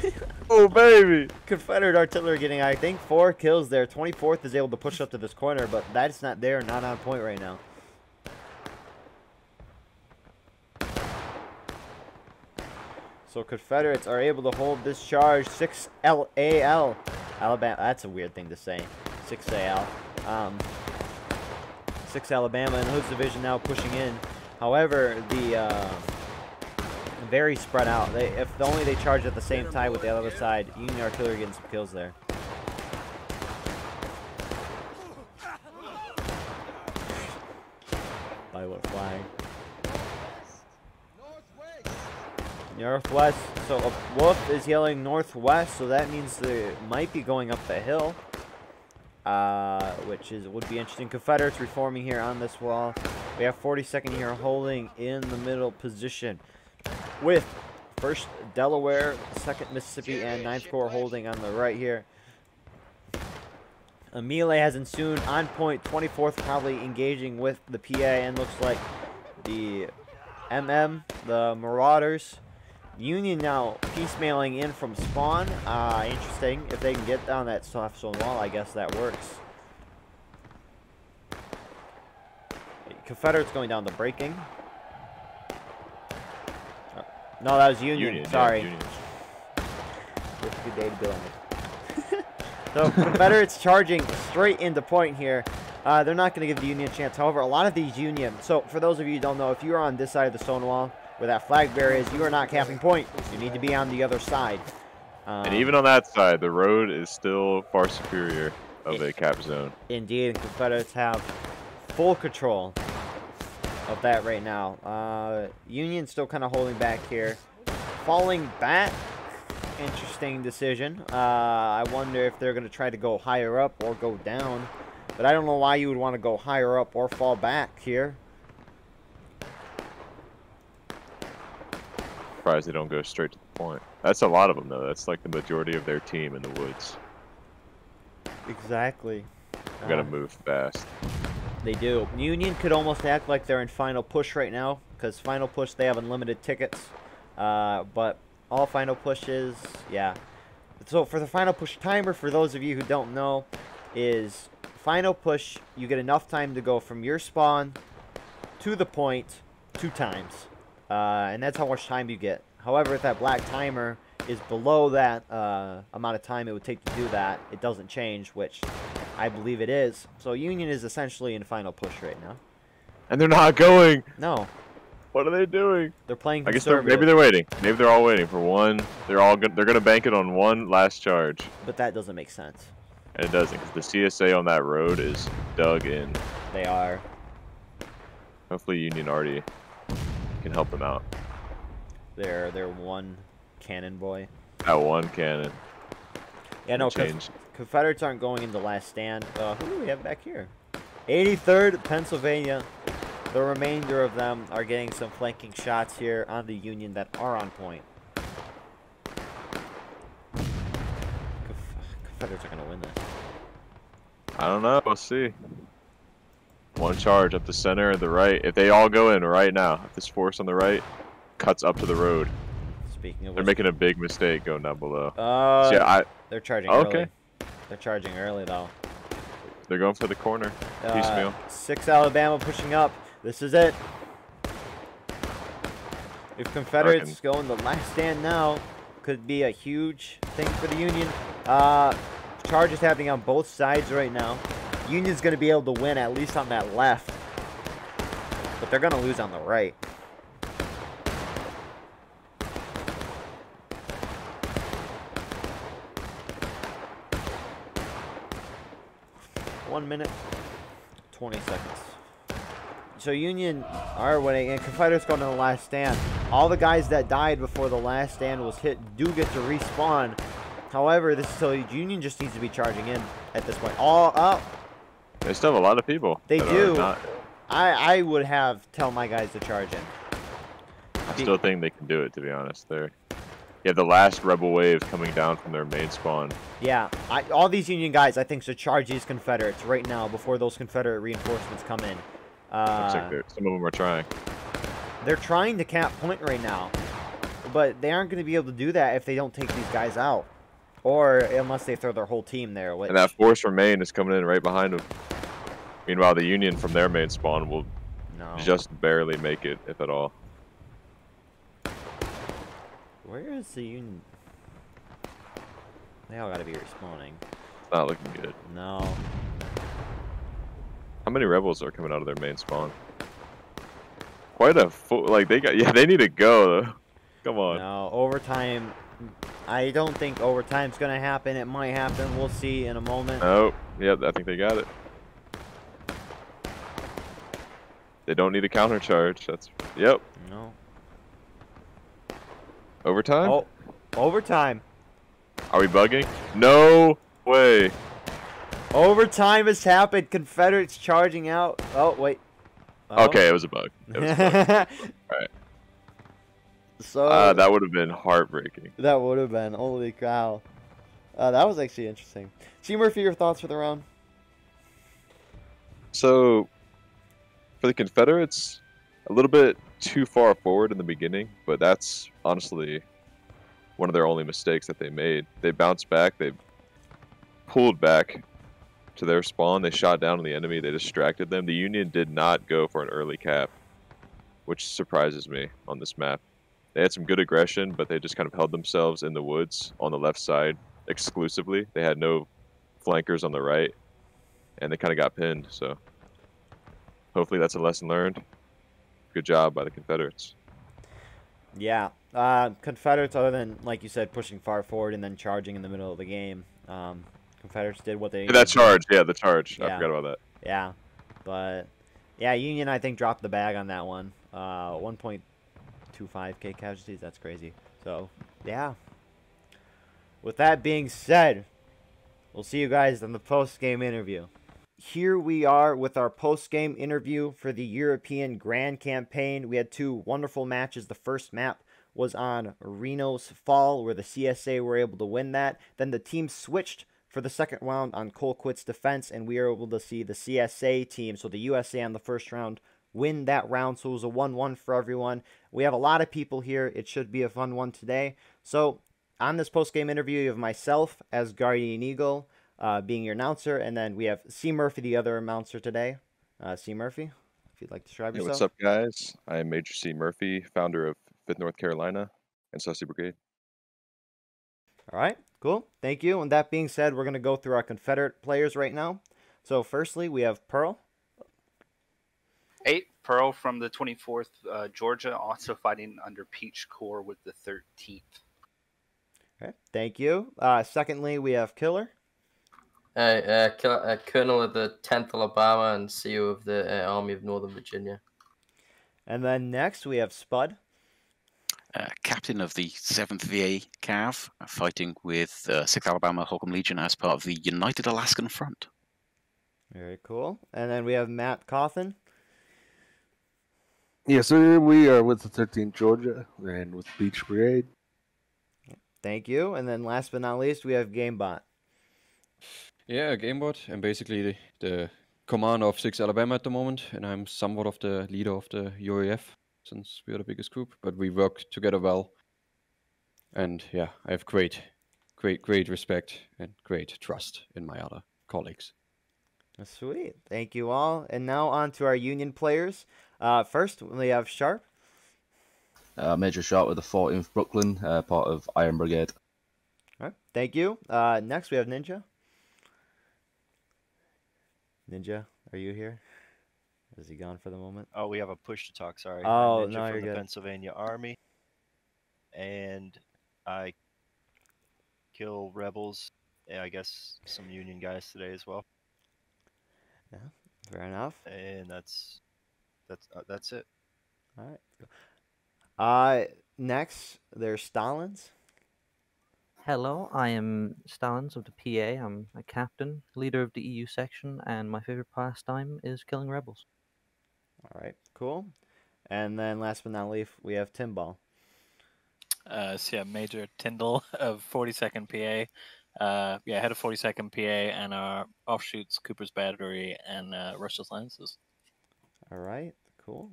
Oh, baby. Confederate artillery getting, I think, 4 kills there. 24th is able to push up to this corner, but that's not there, not on point right now. So Confederates are able to hold this charge. 6 LAL. Alabama. That's a weird thing to say. 6 AL. 6 Alabama and Hood's division now pushing in. However, the very spread out. If only they charge at the same time with the other side. Union artillery getting some kills there. By what flag? Northwest. So Wolf is yelling northwest, so that means they might be going up the hill. Which would be interesting. Confederates reforming here on this wall. We have 42nd here holding in the middle position. With 1st Delaware, 2nd Mississippi, and 9th Corps holding on the right here. A melee has ensued on point. 24th probably engaging with the PA, and looks like the MM, the Marauders. Union now piecemealing in from spawn. Interesting. If they can get down that soft stone wall, I guess that works. Confederates going down the breaking. No, that was Union. Sorry. Yeah, Union. It's a good day to be on it. So Confederates charging straight into point here. They're not going to give the Union a chance. However, a lot of these Union. So for those of you who don't know, if you are on this side of the stone wall where that flag bearer is, you are not capping point. You need to be on the other side. And even on that side, the road is still far superior of a cap zone. Indeed, and Confederates have full control of that right now. Union still kind of holding back here. Falling back. Interesting decision. I wonder if they're going to try to go higher up or go down. But I don't know why you would want to go higher up or fall back here. Surprised they don't go straight to the point. That's a lot of them, though. That's like the majority of their team in the woods. Exactly. They gotta move fast. They do. Union could almost act like they're in final push right now, because final push, they have unlimited tickets. But all final pushes, yeah. So for the final push timer, for those of you who don't know, is final push, you get enough time to go from your spawn to the point 2 times. And that's how much time you get. However, if that black timer is below that amount of time it would take to do that, it doesn't change, which I believe it is. So Union is essentially in final push right now. And they're not going. No. What are they doing? They're playing I guess conservative. maybe they're waiting. Maybe they're all waiting for one. They're gonna bank it on one last charge. But that doesn't make sense. And it doesn't, because the CSA on that road is dug in. They are. Hopefully Union already can help them out. They're one cannon boy. That one cannon. Yeah, no, change. Confederates aren't going into last stand. Who do we have back here? 83rd Pennsylvania The remainder of them are getting some flanking shots here on the Union that are on point. Confederates are going to win this. I don't know. We'll see. One charge up the center and the right. If they all go in right now, if this force on the right cuts up to the road, Speaking of they're which, making a big mistake going down below. so yeah, they're charging okay. early. They're charging early, though. They're going for the corner. Piecemeal. 6 Alabama pushing up. This is it. If Confederates go in the last stand now, could be a huge thing for the Union. Charges happening on both sides right now. Union's going to be able to win at least on that left. But they're going to lose on the right. One minute, 20 seconds. So Union are winning, and Confederates going to the last stand. All the guys that died before the last stand was hit do get to respawn. However, this is so Union just needs to be charging in at this point. All up. They still have a lot of people. They do. Not... I would tell my guys to charge in. I still think they can do it, to be honest. You have the last rebel wave coming down from their main spawn. Yeah, all these Union guys, I think, should charge these Confederates right now before those Confederate reinforcements come in. Looks like some of them are trying. They're trying to cap point right now, but they aren't going to be able to do that if they don't take these guys out, or unless they throw their whole team there. Which... And that force from main is coming in right behind them. Meanwhile, the Union from their main spawn will just barely make it, if at all. Where is the Union? They all got to be respawning. It's not looking good. No. How many rebels are coming out of their main spawn? Quite a full, like they need to go though. Come on. No, overtime. I don't think overtime's gonna happen. It might happen. We'll see in a moment. Oh, yep, I think they got it. They don't need a counter charge. Yep. No. Overtime? Oh, overtime. Are we bugging? No way. Overtime has happened. Confederates charging out. Oh, wait. Oh. Okay, it was a bug. It was a bug. All right. So that would have been heartbreaking. That would have been. Holy cow. That was actually interesting. C. Murphy, your thoughts for the round? So, for the Confederates, a little bit too far forward in the beginning, but that's honestly one of their only mistakes that they made. They bounced back. They pulled back to their spawn. They shot down on the enemy. They distracted them. The Union did not go for an early cap, which surprises me on this map. They had some good aggression, but they just kind of held themselves in the woods on the left side exclusively. They had no flankers on the right, and they kind of got pinned. So hopefully that's a lesson learned. Good job by the Confederates. Yeah. Confederates, other than, like you said, pushing far forward and then charging in the middle of the game, Confederates did what they... That charge, yeah, the charge. Yeah. I forgot about that. Yeah. But, yeah, Union, I think, dropped the bag on that one. 1.25k casualties, that's crazy. So, yeah. With that being said, we'll see you guys in the post-game interview. Here we are with our post-game interview for the European Grand Campaign. We had two wonderful matches. The first map was on Reno's Fall, where the CSA were able to win that. Then the team switched for the second round on Colquitt's Defense, and we were able to see the CSA team, so the USA on the first round, win that round. So it was a 1-1 for everyone. We have a lot of people here. It should be a fun one today. So on this post-game interview, you have myself as Guardian Eagle, being your announcer, and then we have C. Murphy, the other announcer today. C. Murphy, if you'd like to describe yourself. What's up, guys? I am Major C. Murphy, founder of 5th North Carolina and Sussy Brigade. All right, cool. Thank you. And that being said, we're going to go through our Confederate players right now. So firstly, we have Pearl. 8, Pearl from the 24th, Georgia, also fighting under Peach Corps with the 13th. Okay, thank you. Secondly, we have Killer. Colonel of the 10th Alabama and CEO of the Army of Northern Virginia. And then next we have Spud. Captain of the 7th VA Cav, fighting with 6th Alabama Holcomb Legion as part of the United Alaskan Front. Very cool. And then we have Matt Cauthon. Yes, sir. We are with the 13th Georgia and with Beach Brigade. Thank you. And then last but not least, we have Gamebot. Yeah, Gamebott. I'm basically the commander of 6 Alabama at the moment, and I'm somewhat of the leader of the UAF since we are the biggest group, but we work together well. And yeah, I have great respect and great trust in my other colleagues. Sweet. Thank you all. And now on to our Union players. First, we have Sharp. Major Sharp with the 14th Brooklyn, part of Iron Brigade. All right. Thank you. Next, we have Ninja. Ninja, are you here? Is he gone for the moment? Oh, we have a push to talk. Sorry. Oh, I'm Ninja no, from you're the good. Pennsylvania Army, and I kill rebels. And I guess some Union guys today as well. Yeah, fair enough. And that's it. All right. Next, there's Stalins. Hello, I am Stalins of the PA. I'm a captain, leader of the EU section, and my favorite pastime is killing rebels. All right, cool. And then last but not least, we have Timball. So yeah, Major Tyndall of 42nd PA. Yeah, head of 42nd PA and our offshoots Cooper's Battery and Russia's Lances. All right, cool.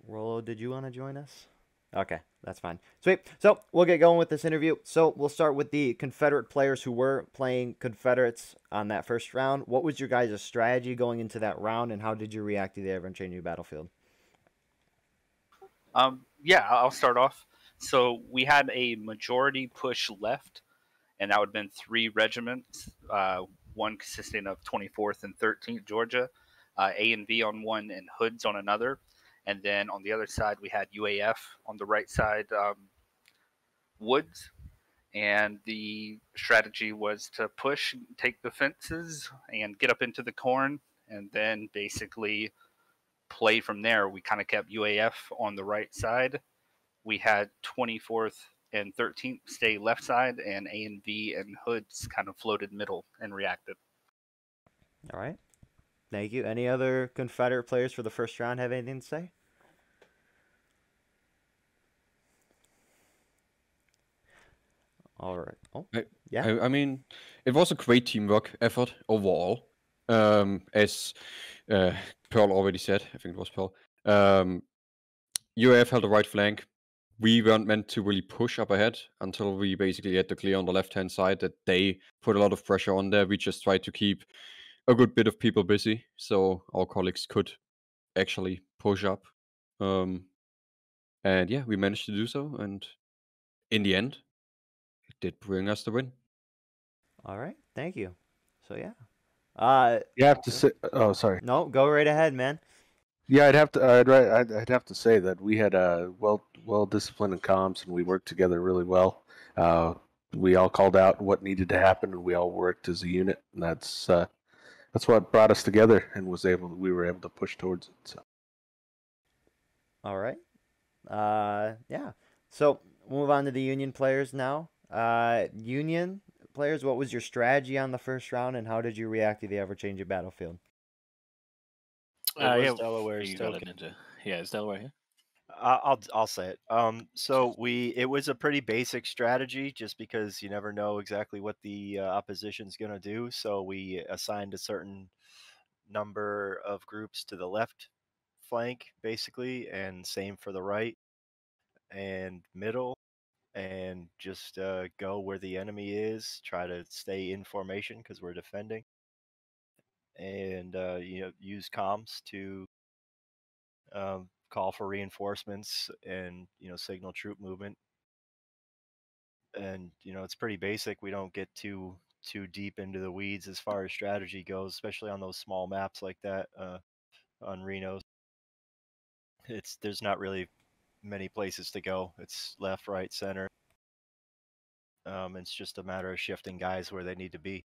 Rolo, did you want to join us? Okay, that's fine. Sweet. So we'll get going with this interview. So we'll start with the Confederate players who were playing Confederates on that first round. What was your guys' strategy going into that round, and how did you react to the ever-changing battlefield? Yeah, I'll start off. So we had a majority push left, and that would have been 3 regiments, one consisting of 24th and 13th Georgia, A and V on one, and Hoods on another. And then on the other side, we had UAF on the right side, Woods. And the strategy was to push, take the fences, and get up into the corn, and then basically play from there. We kind of kept UAF on the right side. We had 24th and 13th stay left side, and A and V and Hoods kind of floated middle and reacted. All right. Thank you. Any other Confederate players for the first round have anything to say? All right. Oh, yeah. I mean, it was a great teamwork effort overall. As Pearl already said, I think it was Pearl. UAF held the right flank. We weren't meant to really push up ahead until we basically had the clear on the left-hand side that they put a lot of pressure on there. We just tried to keep a good bit of people busy so our colleagues could actually push up. And yeah, we managed to do so. And in the end, it did bring us the win. All right. Thank you. So, yeah. You have to say. Oh, sorry. No, go right ahead, man. Yeah, I'd have to say that we had a well disciplined in comms, and we worked together really well. We all called out what needed to happen, and we all worked as a unit, and that's what brought us together, and we were able to push towards it. So. All right. Yeah. So we'll move on to the Union players now. Union players, what was your strategy on the first round, and how did you react to the ever-changing battlefield? Yeah, Delaware still Ninja. Yeah, is Delaware here? I'll say it. So it was a pretty basic strategy, just because you never know exactly what the opposition's gonna do. So we assigned a certain number of groups to the left flank, basically, and same for the right and middle, and just go where the enemy is. Try to stay in formation because we're defending, and use comms to call for reinforcements and signal troop movement. And it's pretty basic. We don't get too deep into the weeds as far as strategy goes, especially on those small maps like that on Reno. There's not really many places to go. It's left, right, center. It's just a matter of shifting guys where they need to be.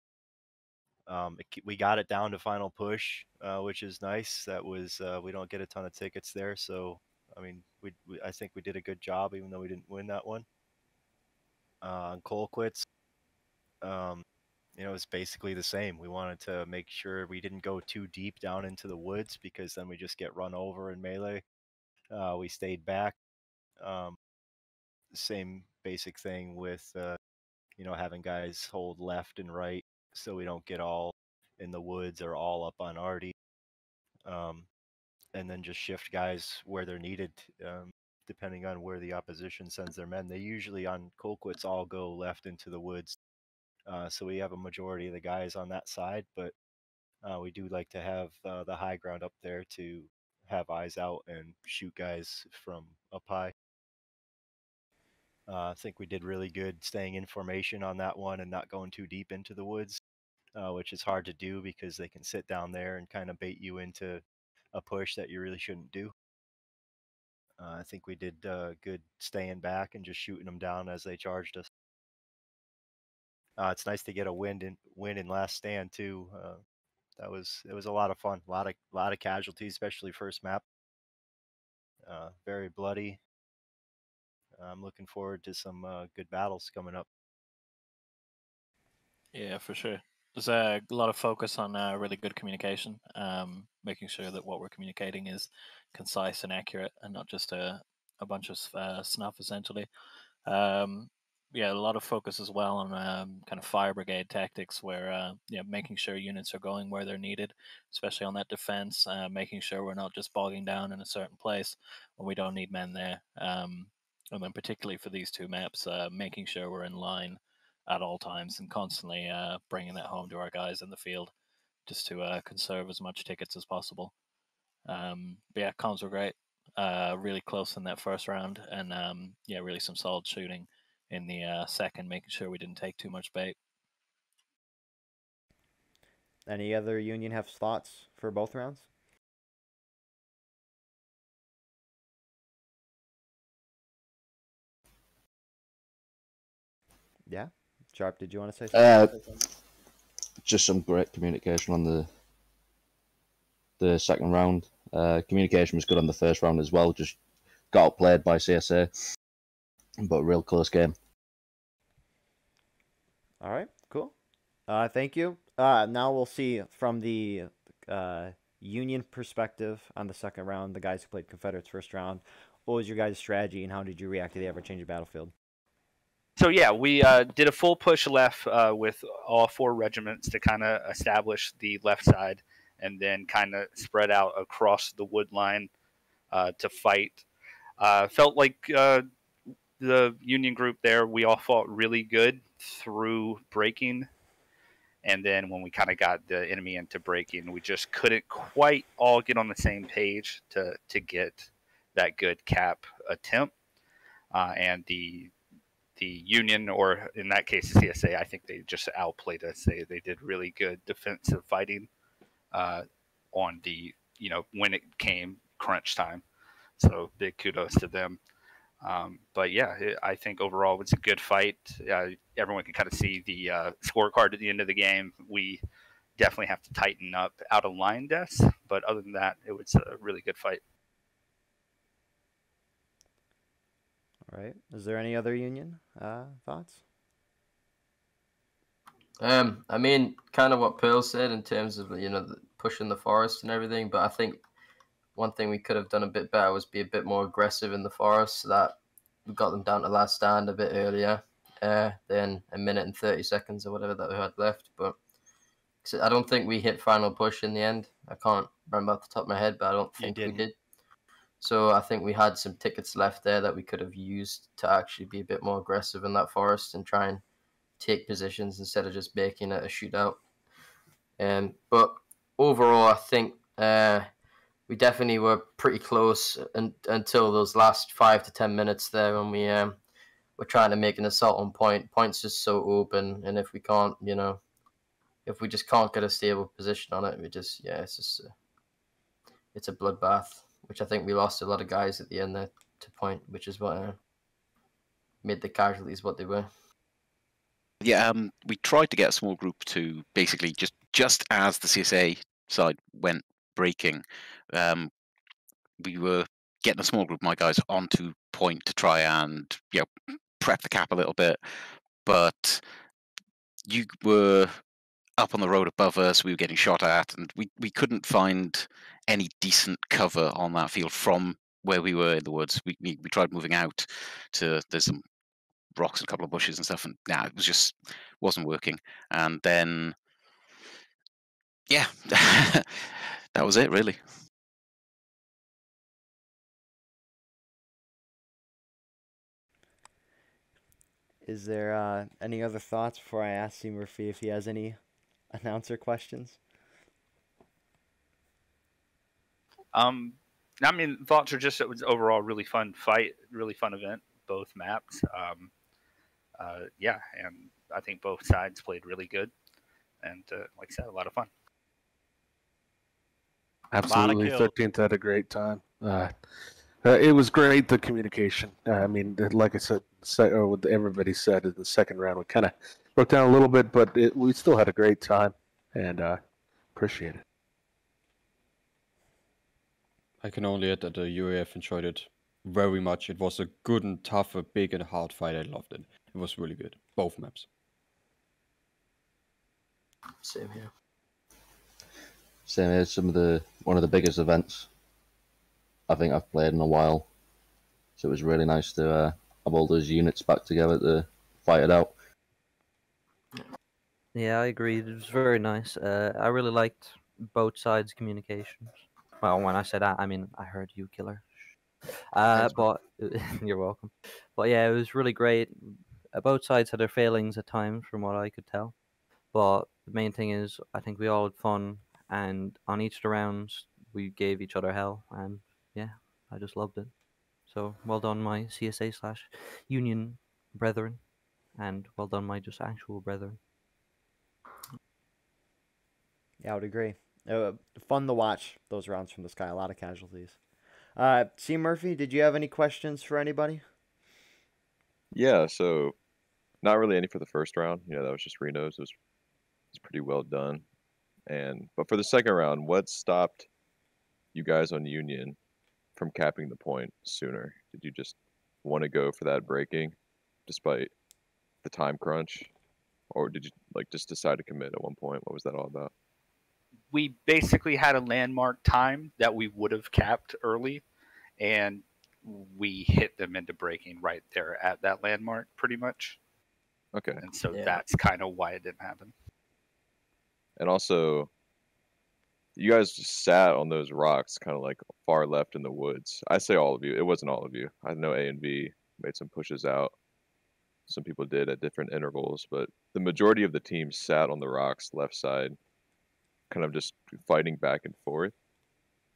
We got it down to final push, which is nice. That was we don't get a ton of tickets there, so I mean, I think we did a good job, even though we didn't win that one. On Colquitt's, it was basically the same. We wanted to make sure we didn't go too deep down into the woods because then we just get run over in melee. We stayed back. Same basic thing with having guys hold left and right so we don't get all in the woods or all up on Artie. And then just shift guys where they're needed, depending on where the opposition sends their men. They usually on Colquitt's all go left into the woods. So we have a majority of the guys on that side, but we do like to have the high ground up there to have eyes out and shoot guys from up high. I think we did really good staying in formation on that one and not going too deep into the woods, which is hard to do because they can sit down there and kind of bait you into a push that you really shouldn't do. I think we did good staying back and just shooting them down as they charged us. It's nice to get a win in last stand too. It was a lot of fun. A lot of casualties, especially first map. Very bloody. I'm looking forward to some good battles coming up. Yeah, for sure. There's a lot of focus on really good communication, making sure that what we're communicating is concise and accurate, and not just a bunch of snuff, essentially. Yeah, a lot of focus as well on kind of fire brigade tactics, where making sure units are going where they're needed, especially on that defense, making sure we're not just bogging down in a certain place when we don't need men there. And then particularly for these two maps, making sure we're in line at all times and constantly bringing that home to our guys in the field, just to conserve as much tickets as possible. But yeah, comms were great. Really close in that first round, and yeah, really some solid shooting in the second, making sure we didn't take too much bait. Any other Union have thoughts for both rounds? Yeah, Sharp, did you want to say something? Just some great communication on the second round. Communication was good on the first round as well. Just got outplayed by CSA, but a real close game. All right, cool. Thank you. Now we'll see from the Union perspective on the second round, the guys who played Confederates first round. What was your guys' strategy, and how did you react to the ever-changing battlefield? So yeah, we did a full push left with all 4 regiments to kind of establish the left side, and then kind of spread out across the wood line to fight. Felt like the Union group there, we all fought really good through breaking, and then when we kind of got the enemy into breaking, we just couldn't quite all get on the same page to get that good cap attempt. And the Union, or in that case the CSA, I think they just outplayed us. They did really good defensive fighting on the, when it came crunch time. So big kudos to them. But yeah, I think overall it was a good fight. Everyone can kind of see the scorecard at the end of the game. We definitely have to tighten up out of line deaths, but other than that, it was a really good fight. All right. Is there any other Union thoughts? I mean, kind of what Pearl said in terms of pushing the forest and everything, but I think one thing we could have done a bit better was be a bit more aggressive in the forest, so that we got them down to last stand a bit earlier than a minute and 30 seconds or whatever that we had left. But I don't think we hit final push in the end. I can't remember off the top of my head, but I don't think we did. So I think we had some tickets left there that we could have used to actually be a bit more aggressive in that forest and try and take positions instead of just making it a shootout. But overall, I think we definitely were pretty close until those last 5 to 10 minutes there when we were trying to make an assault on point. Point's just so open, and if we can't, if we just can't get a stable position on it, it's a bloodbath, which I think we lost a lot of guys at the end there to point, which is what made the casualties what they were. Yeah, we tried to get a small group to basically just as the CSA side went breaking, we were getting a small group of my guys onto point to try and prep the cap a little bit, but you were up on the road above us. We were getting shot at, and we couldn't find any decent cover on that field from where we were in the woods. We tried moving out to there's some rocks and a couple of bushes and stuff, and it was just wasn't working. And then yeah, that was it really. Is there any other thoughts before I ask C. Murphy if he has any announcer questions? I mean, thoughts are just it was overall a really fun fight, really fun event, both maps. Yeah, and I think both sides played really good, and like I said, a lot of fun. Absolutely, 13th had a great time. It was great, the communication. I mean, like I said, or what everybody said in the second round, we kind of broke down a little bit, but we still had a great time, and appreciate it. I can only add that the UAF enjoyed it very much. It was a good and tough, a big and hard fight. I loved it. It was really good. Both maps. Same here. Same here. One of the biggest events I think I've played in a while. So it was really nice to have all those units back together to fight it out. Yeah, I agree. It was very nice. I really liked both sides' communications. Well, when I said that, I mean I heard you, Killer. But you're welcome. But yeah, it was really great. Both sides had their failings at times, from what I could tell. But the main thing is, I think we all had fun, and on each of the rounds, we gave each other hell, and yeah, I just loved it. So well done, my CSA/Union brethren, and well done, my just actual brethren. Yeah, I would agree. Fun to watch those rounds from the sky. A lot of casualties. C. Murphy, did you have any questions for anybody? Yeah, so not really any for the first round. You know, that was just Reno's. It was pretty well done. But for the second round, what stopped you guys on Union from capping the point sooner? Did you just want to go for that breaking despite the time crunch? Or did you just decide to commit at one point? What was that all about? We basically had a landmark time that we would have capped early, and we hit them into breaking right there at that landmark pretty much. Okay. And so that's kind of why it didn't happen. And also, you guys just sat on those rocks kind of like far left in the woods. I say all of you. It wasn't all of you. I know A and B made some pushes out. Some people did at different intervals, but the majority of the team sat on the rocks left side, kind of just fighting back and forth.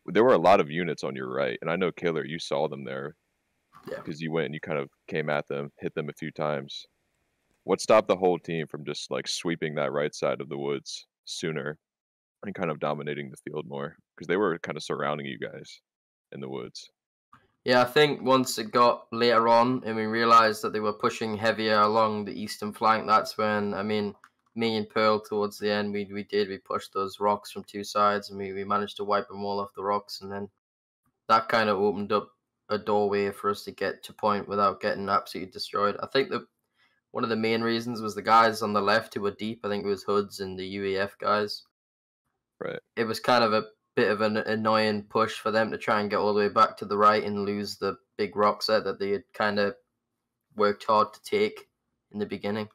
There were a lot of units on your right, and I know, Killer, you saw them there because you went and you kind of came at them, hit them a few times. What stopped the whole team from just sweeping that right side of the woods sooner and kind of dominating the field more? Because they were kind of surrounding you guys in the woods. Yeah, I think once it got later on and we realized that they were pushing heavier along the eastern flank, that's when, I mean, me and Pearl towards the end, we pushed those rocks from two sides, and we managed to wipe them all off the rocks, and then that kind of opened up a doorway for us to get to point without getting absolutely destroyed. I think that one of the main reasons was the guys on the left who were deep. I think it was Hoods and the UEF guys. Right. It was kind of a bit of an annoying push for them to try and get all the way back to the right and lose the big rock set that they had kind of worked hard to take in the beginning.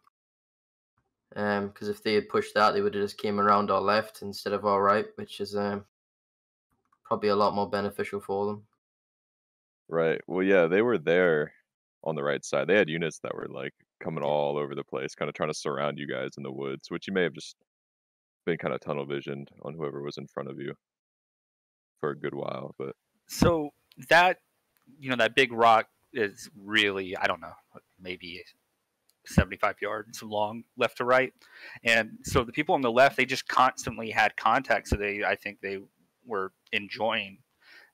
Because if they had pushed that, they would have just came around our left instead of our right, which is probably a lot more beneficial for them. Right. Well, yeah, they were there on the right side. They had units that were coming all over the place, kind of trying to surround you guys in the woods, which you may have just been kind of tunnel visioned on whoever was in front of you for a good while. But so that that big rock is really, I don't know, maybe 75 yards long left to right, and so the people on the left, they just constantly had contact, so I think they were enjoying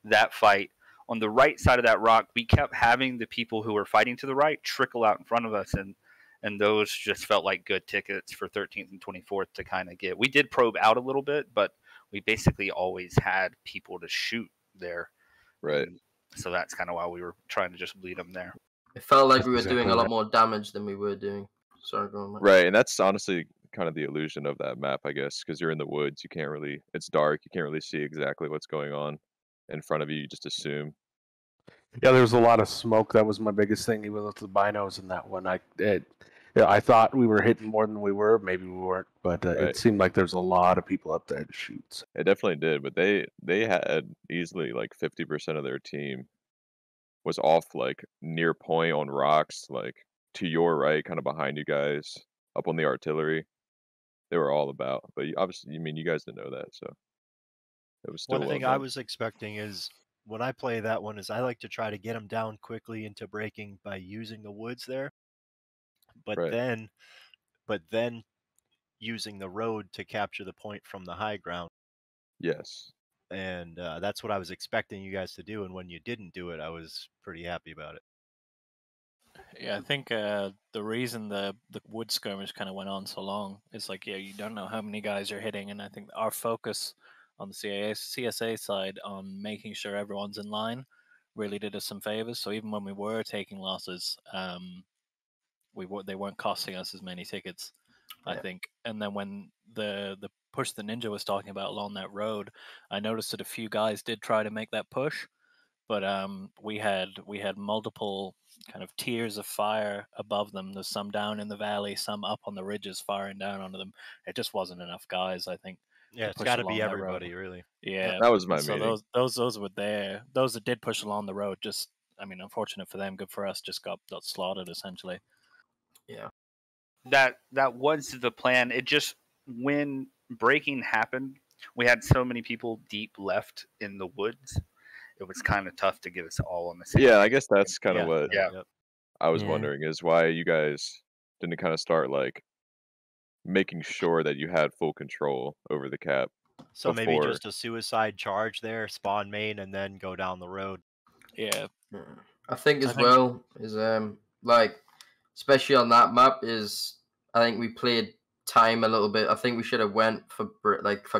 that fight. On the right side of that rock, we kept having the people who were fighting to the right trickle out in front of us, and those just felt like good tickets for 13th and 24th to kind of get. We did probe out a little bit, but we basically always had people to shoot there. Right. And so that's kind of why we were trying to just bleed them there. It felt like we were doing a lot more damage than we were doing. Sorry, go on, Mike. Right, and that's honestly kind of the illusion of that map, I guess, because you're in the woods. You can't really. It's dark. You can't really see exactly what's going on in front of you. You just assume. Yeah, there was a lot of smoke. That was my biggest thing, even with the binos in that one. I thought we were hitting more than we were. Maybe we weren't, but Right. it seemed like there's a lot of people up there to shoot. It definitely did, but they had easily like 50% of their team was off like near point on rocks, like to your right, kind of behind you guys, up on the artillery. They were all about, but obviously, you guys didn't know that, so it was still One well thing I done. was expecting is when I play that one is I like to try to get them down quickly into breaking by using the woods there, but Right. then using the road to capture the point from the high ground. Yes. And that's what I was expecting you guys to do. And when you didn't do it, I was pretty happy about it. Yeah, I think the reason the wood skirmish kind of went on so long is like, yeah, you don't know how many guys you're hitting, and I think our focus on the CSA side on making sure everyone's in line really did us some favors. So even when we were taking losses, they weren't costing us as many tickets, I think. And then when the push the ninja was talking about along that road, I noticed that a few guys did try to make that push, but we had multiple kind of tiers of fire above them. There's some down in the valley, some up on the ridges firing down onto them. It just wasn't enough guys, I think. Yeah, to it's push got to along be that everybody, road. really. Yeah, That was my so meaning. those were there. Those that did push along the road, just I mean, unfortunate for them, good for us, just got slaughtered essentially. Yeah. That was the plan. It just when breaking happened, we had so many people deep left in the woods. It was kind of tough to get us all on the same. Yeah, I guess that's kind of Yeah, what Yeah. I was Yeah. wondering is why you guys didn't kind of start like making sure that you had full control over the cap. So maybe before. just a suicide charge there, spawn main, and then go down the road. Yeah. I think as well is like especially on that map is I think we played time a little bit. I think we should have went for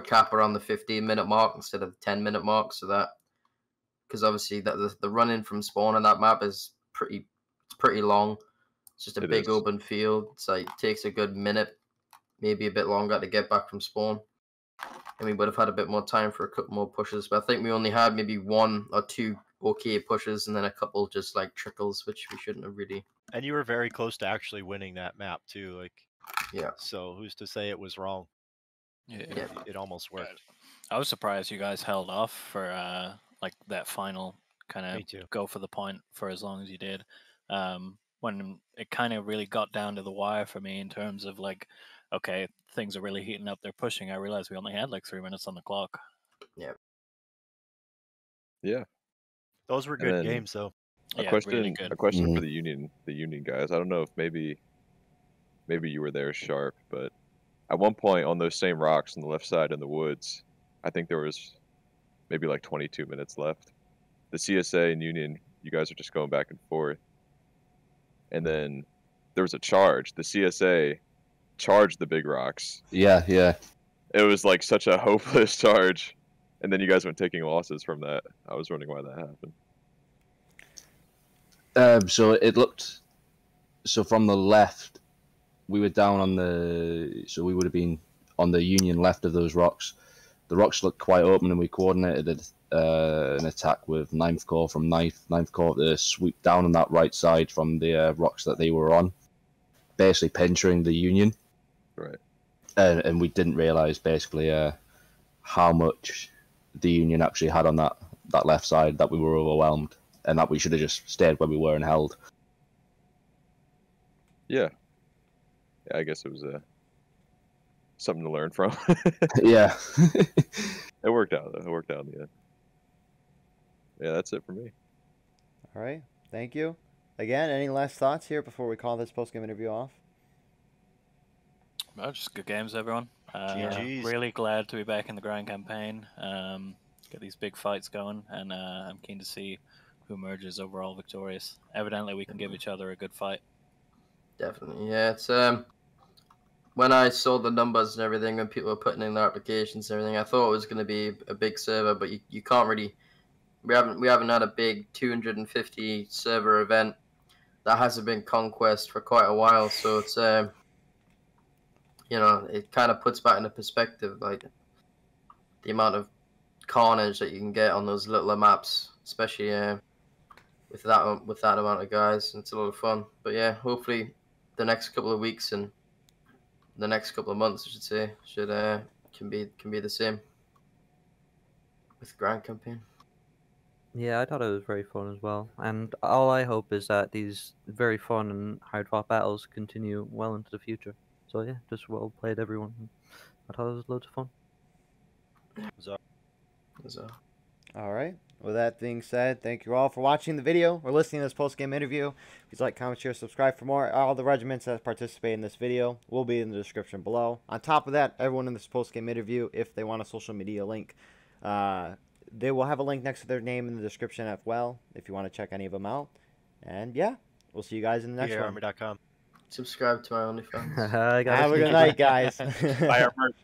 cap around the 15-minute mark instead of the 10-minute mark, so that because obviously that the run in from spawn on that map is pretty long. It's just a big open field. It's like it takes a good minute, maybe a bit longer to get back from spawn. And we would have had a bit more time for a couple more pushes, but I think we only had maybe one or two okay pushes and then a couple just like trickles, which we shouldn't have really. And you were very close to actually winning that map too. Like, yeah. So who's to say it was wrong? Yeah. It almost worked. I was surprised you guys held off for like that final kind Me too. of go for the point for as long as you did. When it kind of really got down to the wire for me in terms of like, okay, things are really heating up, they're pushing. I realized we only had like 3 minutes on the clock. Yeah. Yeah. Those were And good then games, though. A Yeah, question, really good. a question for the union guys. I don't know if maybe you were there, Sharp, but at one point on those same rocks on the left side in the woods, I think there was maybe like 22 minutes left. The CSA and Union, you guys are just going back and forth. And then there was a charge. The CSA charged the big rocks. Yeah, yeah. It was like such a hopeless charge. And then you guys went taking losses from that. I was wondering why that happened. So it looked. So from the left, we were down on the. So we would have been on the Union left of those rocks. The rocks looked quite open, and we coordinated an attack with 9th Corps from 9th Corps to sweep down on that right side from the rocks that they were on, basically pinching the Union. Right. And we didn't realize basically how much the Union actually had on that left side, that we were overwhelmed, and that we should have just stayed where we were and held. Yeah, I guess it was something to learn from. Yeah. It worked out, though. It worked out in the end. Yeah, that's it for me. All right. Thank you. Again, any last thoughts here before we call this post-game interview off? Well, just good games, everyone. GGs. Really glad to be back in the Grand Campaign. Get these big fights going, and I'm keen to see who emerges overall victorious. Evidently, we can give each other a good fight. Definitely, yeah. It's when I saw the numbers and everything, when people were putting in their applications and everything, I thought it was going to be a big server, but you can't really. We haven't had a big 250 server event that hasn't been Conquest for quite a while, so it's you know, it kind of puts back into perspective, like, the amount of carnage that you can get on those littler maps, especially with that amount of guys. It's a lot of fun. But yeah, hopefully the next couple of weeks and the next couple of months, I should say, can be the same with Grand Campaign. Yeah, I thought it was very fun as well. And all I hope is that these very fun and hard-fought battles continue well into the future. So yeah, just well played, everyone. I thought it was loads of fun. All right. With that being said, thank you all for watching the video or listening to this post-game interview. Please like, comment, share, subscribe for more. All the regiments that participate in this video will be in the description below. On top of that, everyone in this post-game interview, if they want a social media link, they will have a link next to their name in the description as well, if you want to check any of them out. And yeah, we'll see you guys in the next one. Army.com. Subscribe to my OnlyFans. Have a good night, guys. Buy our merch.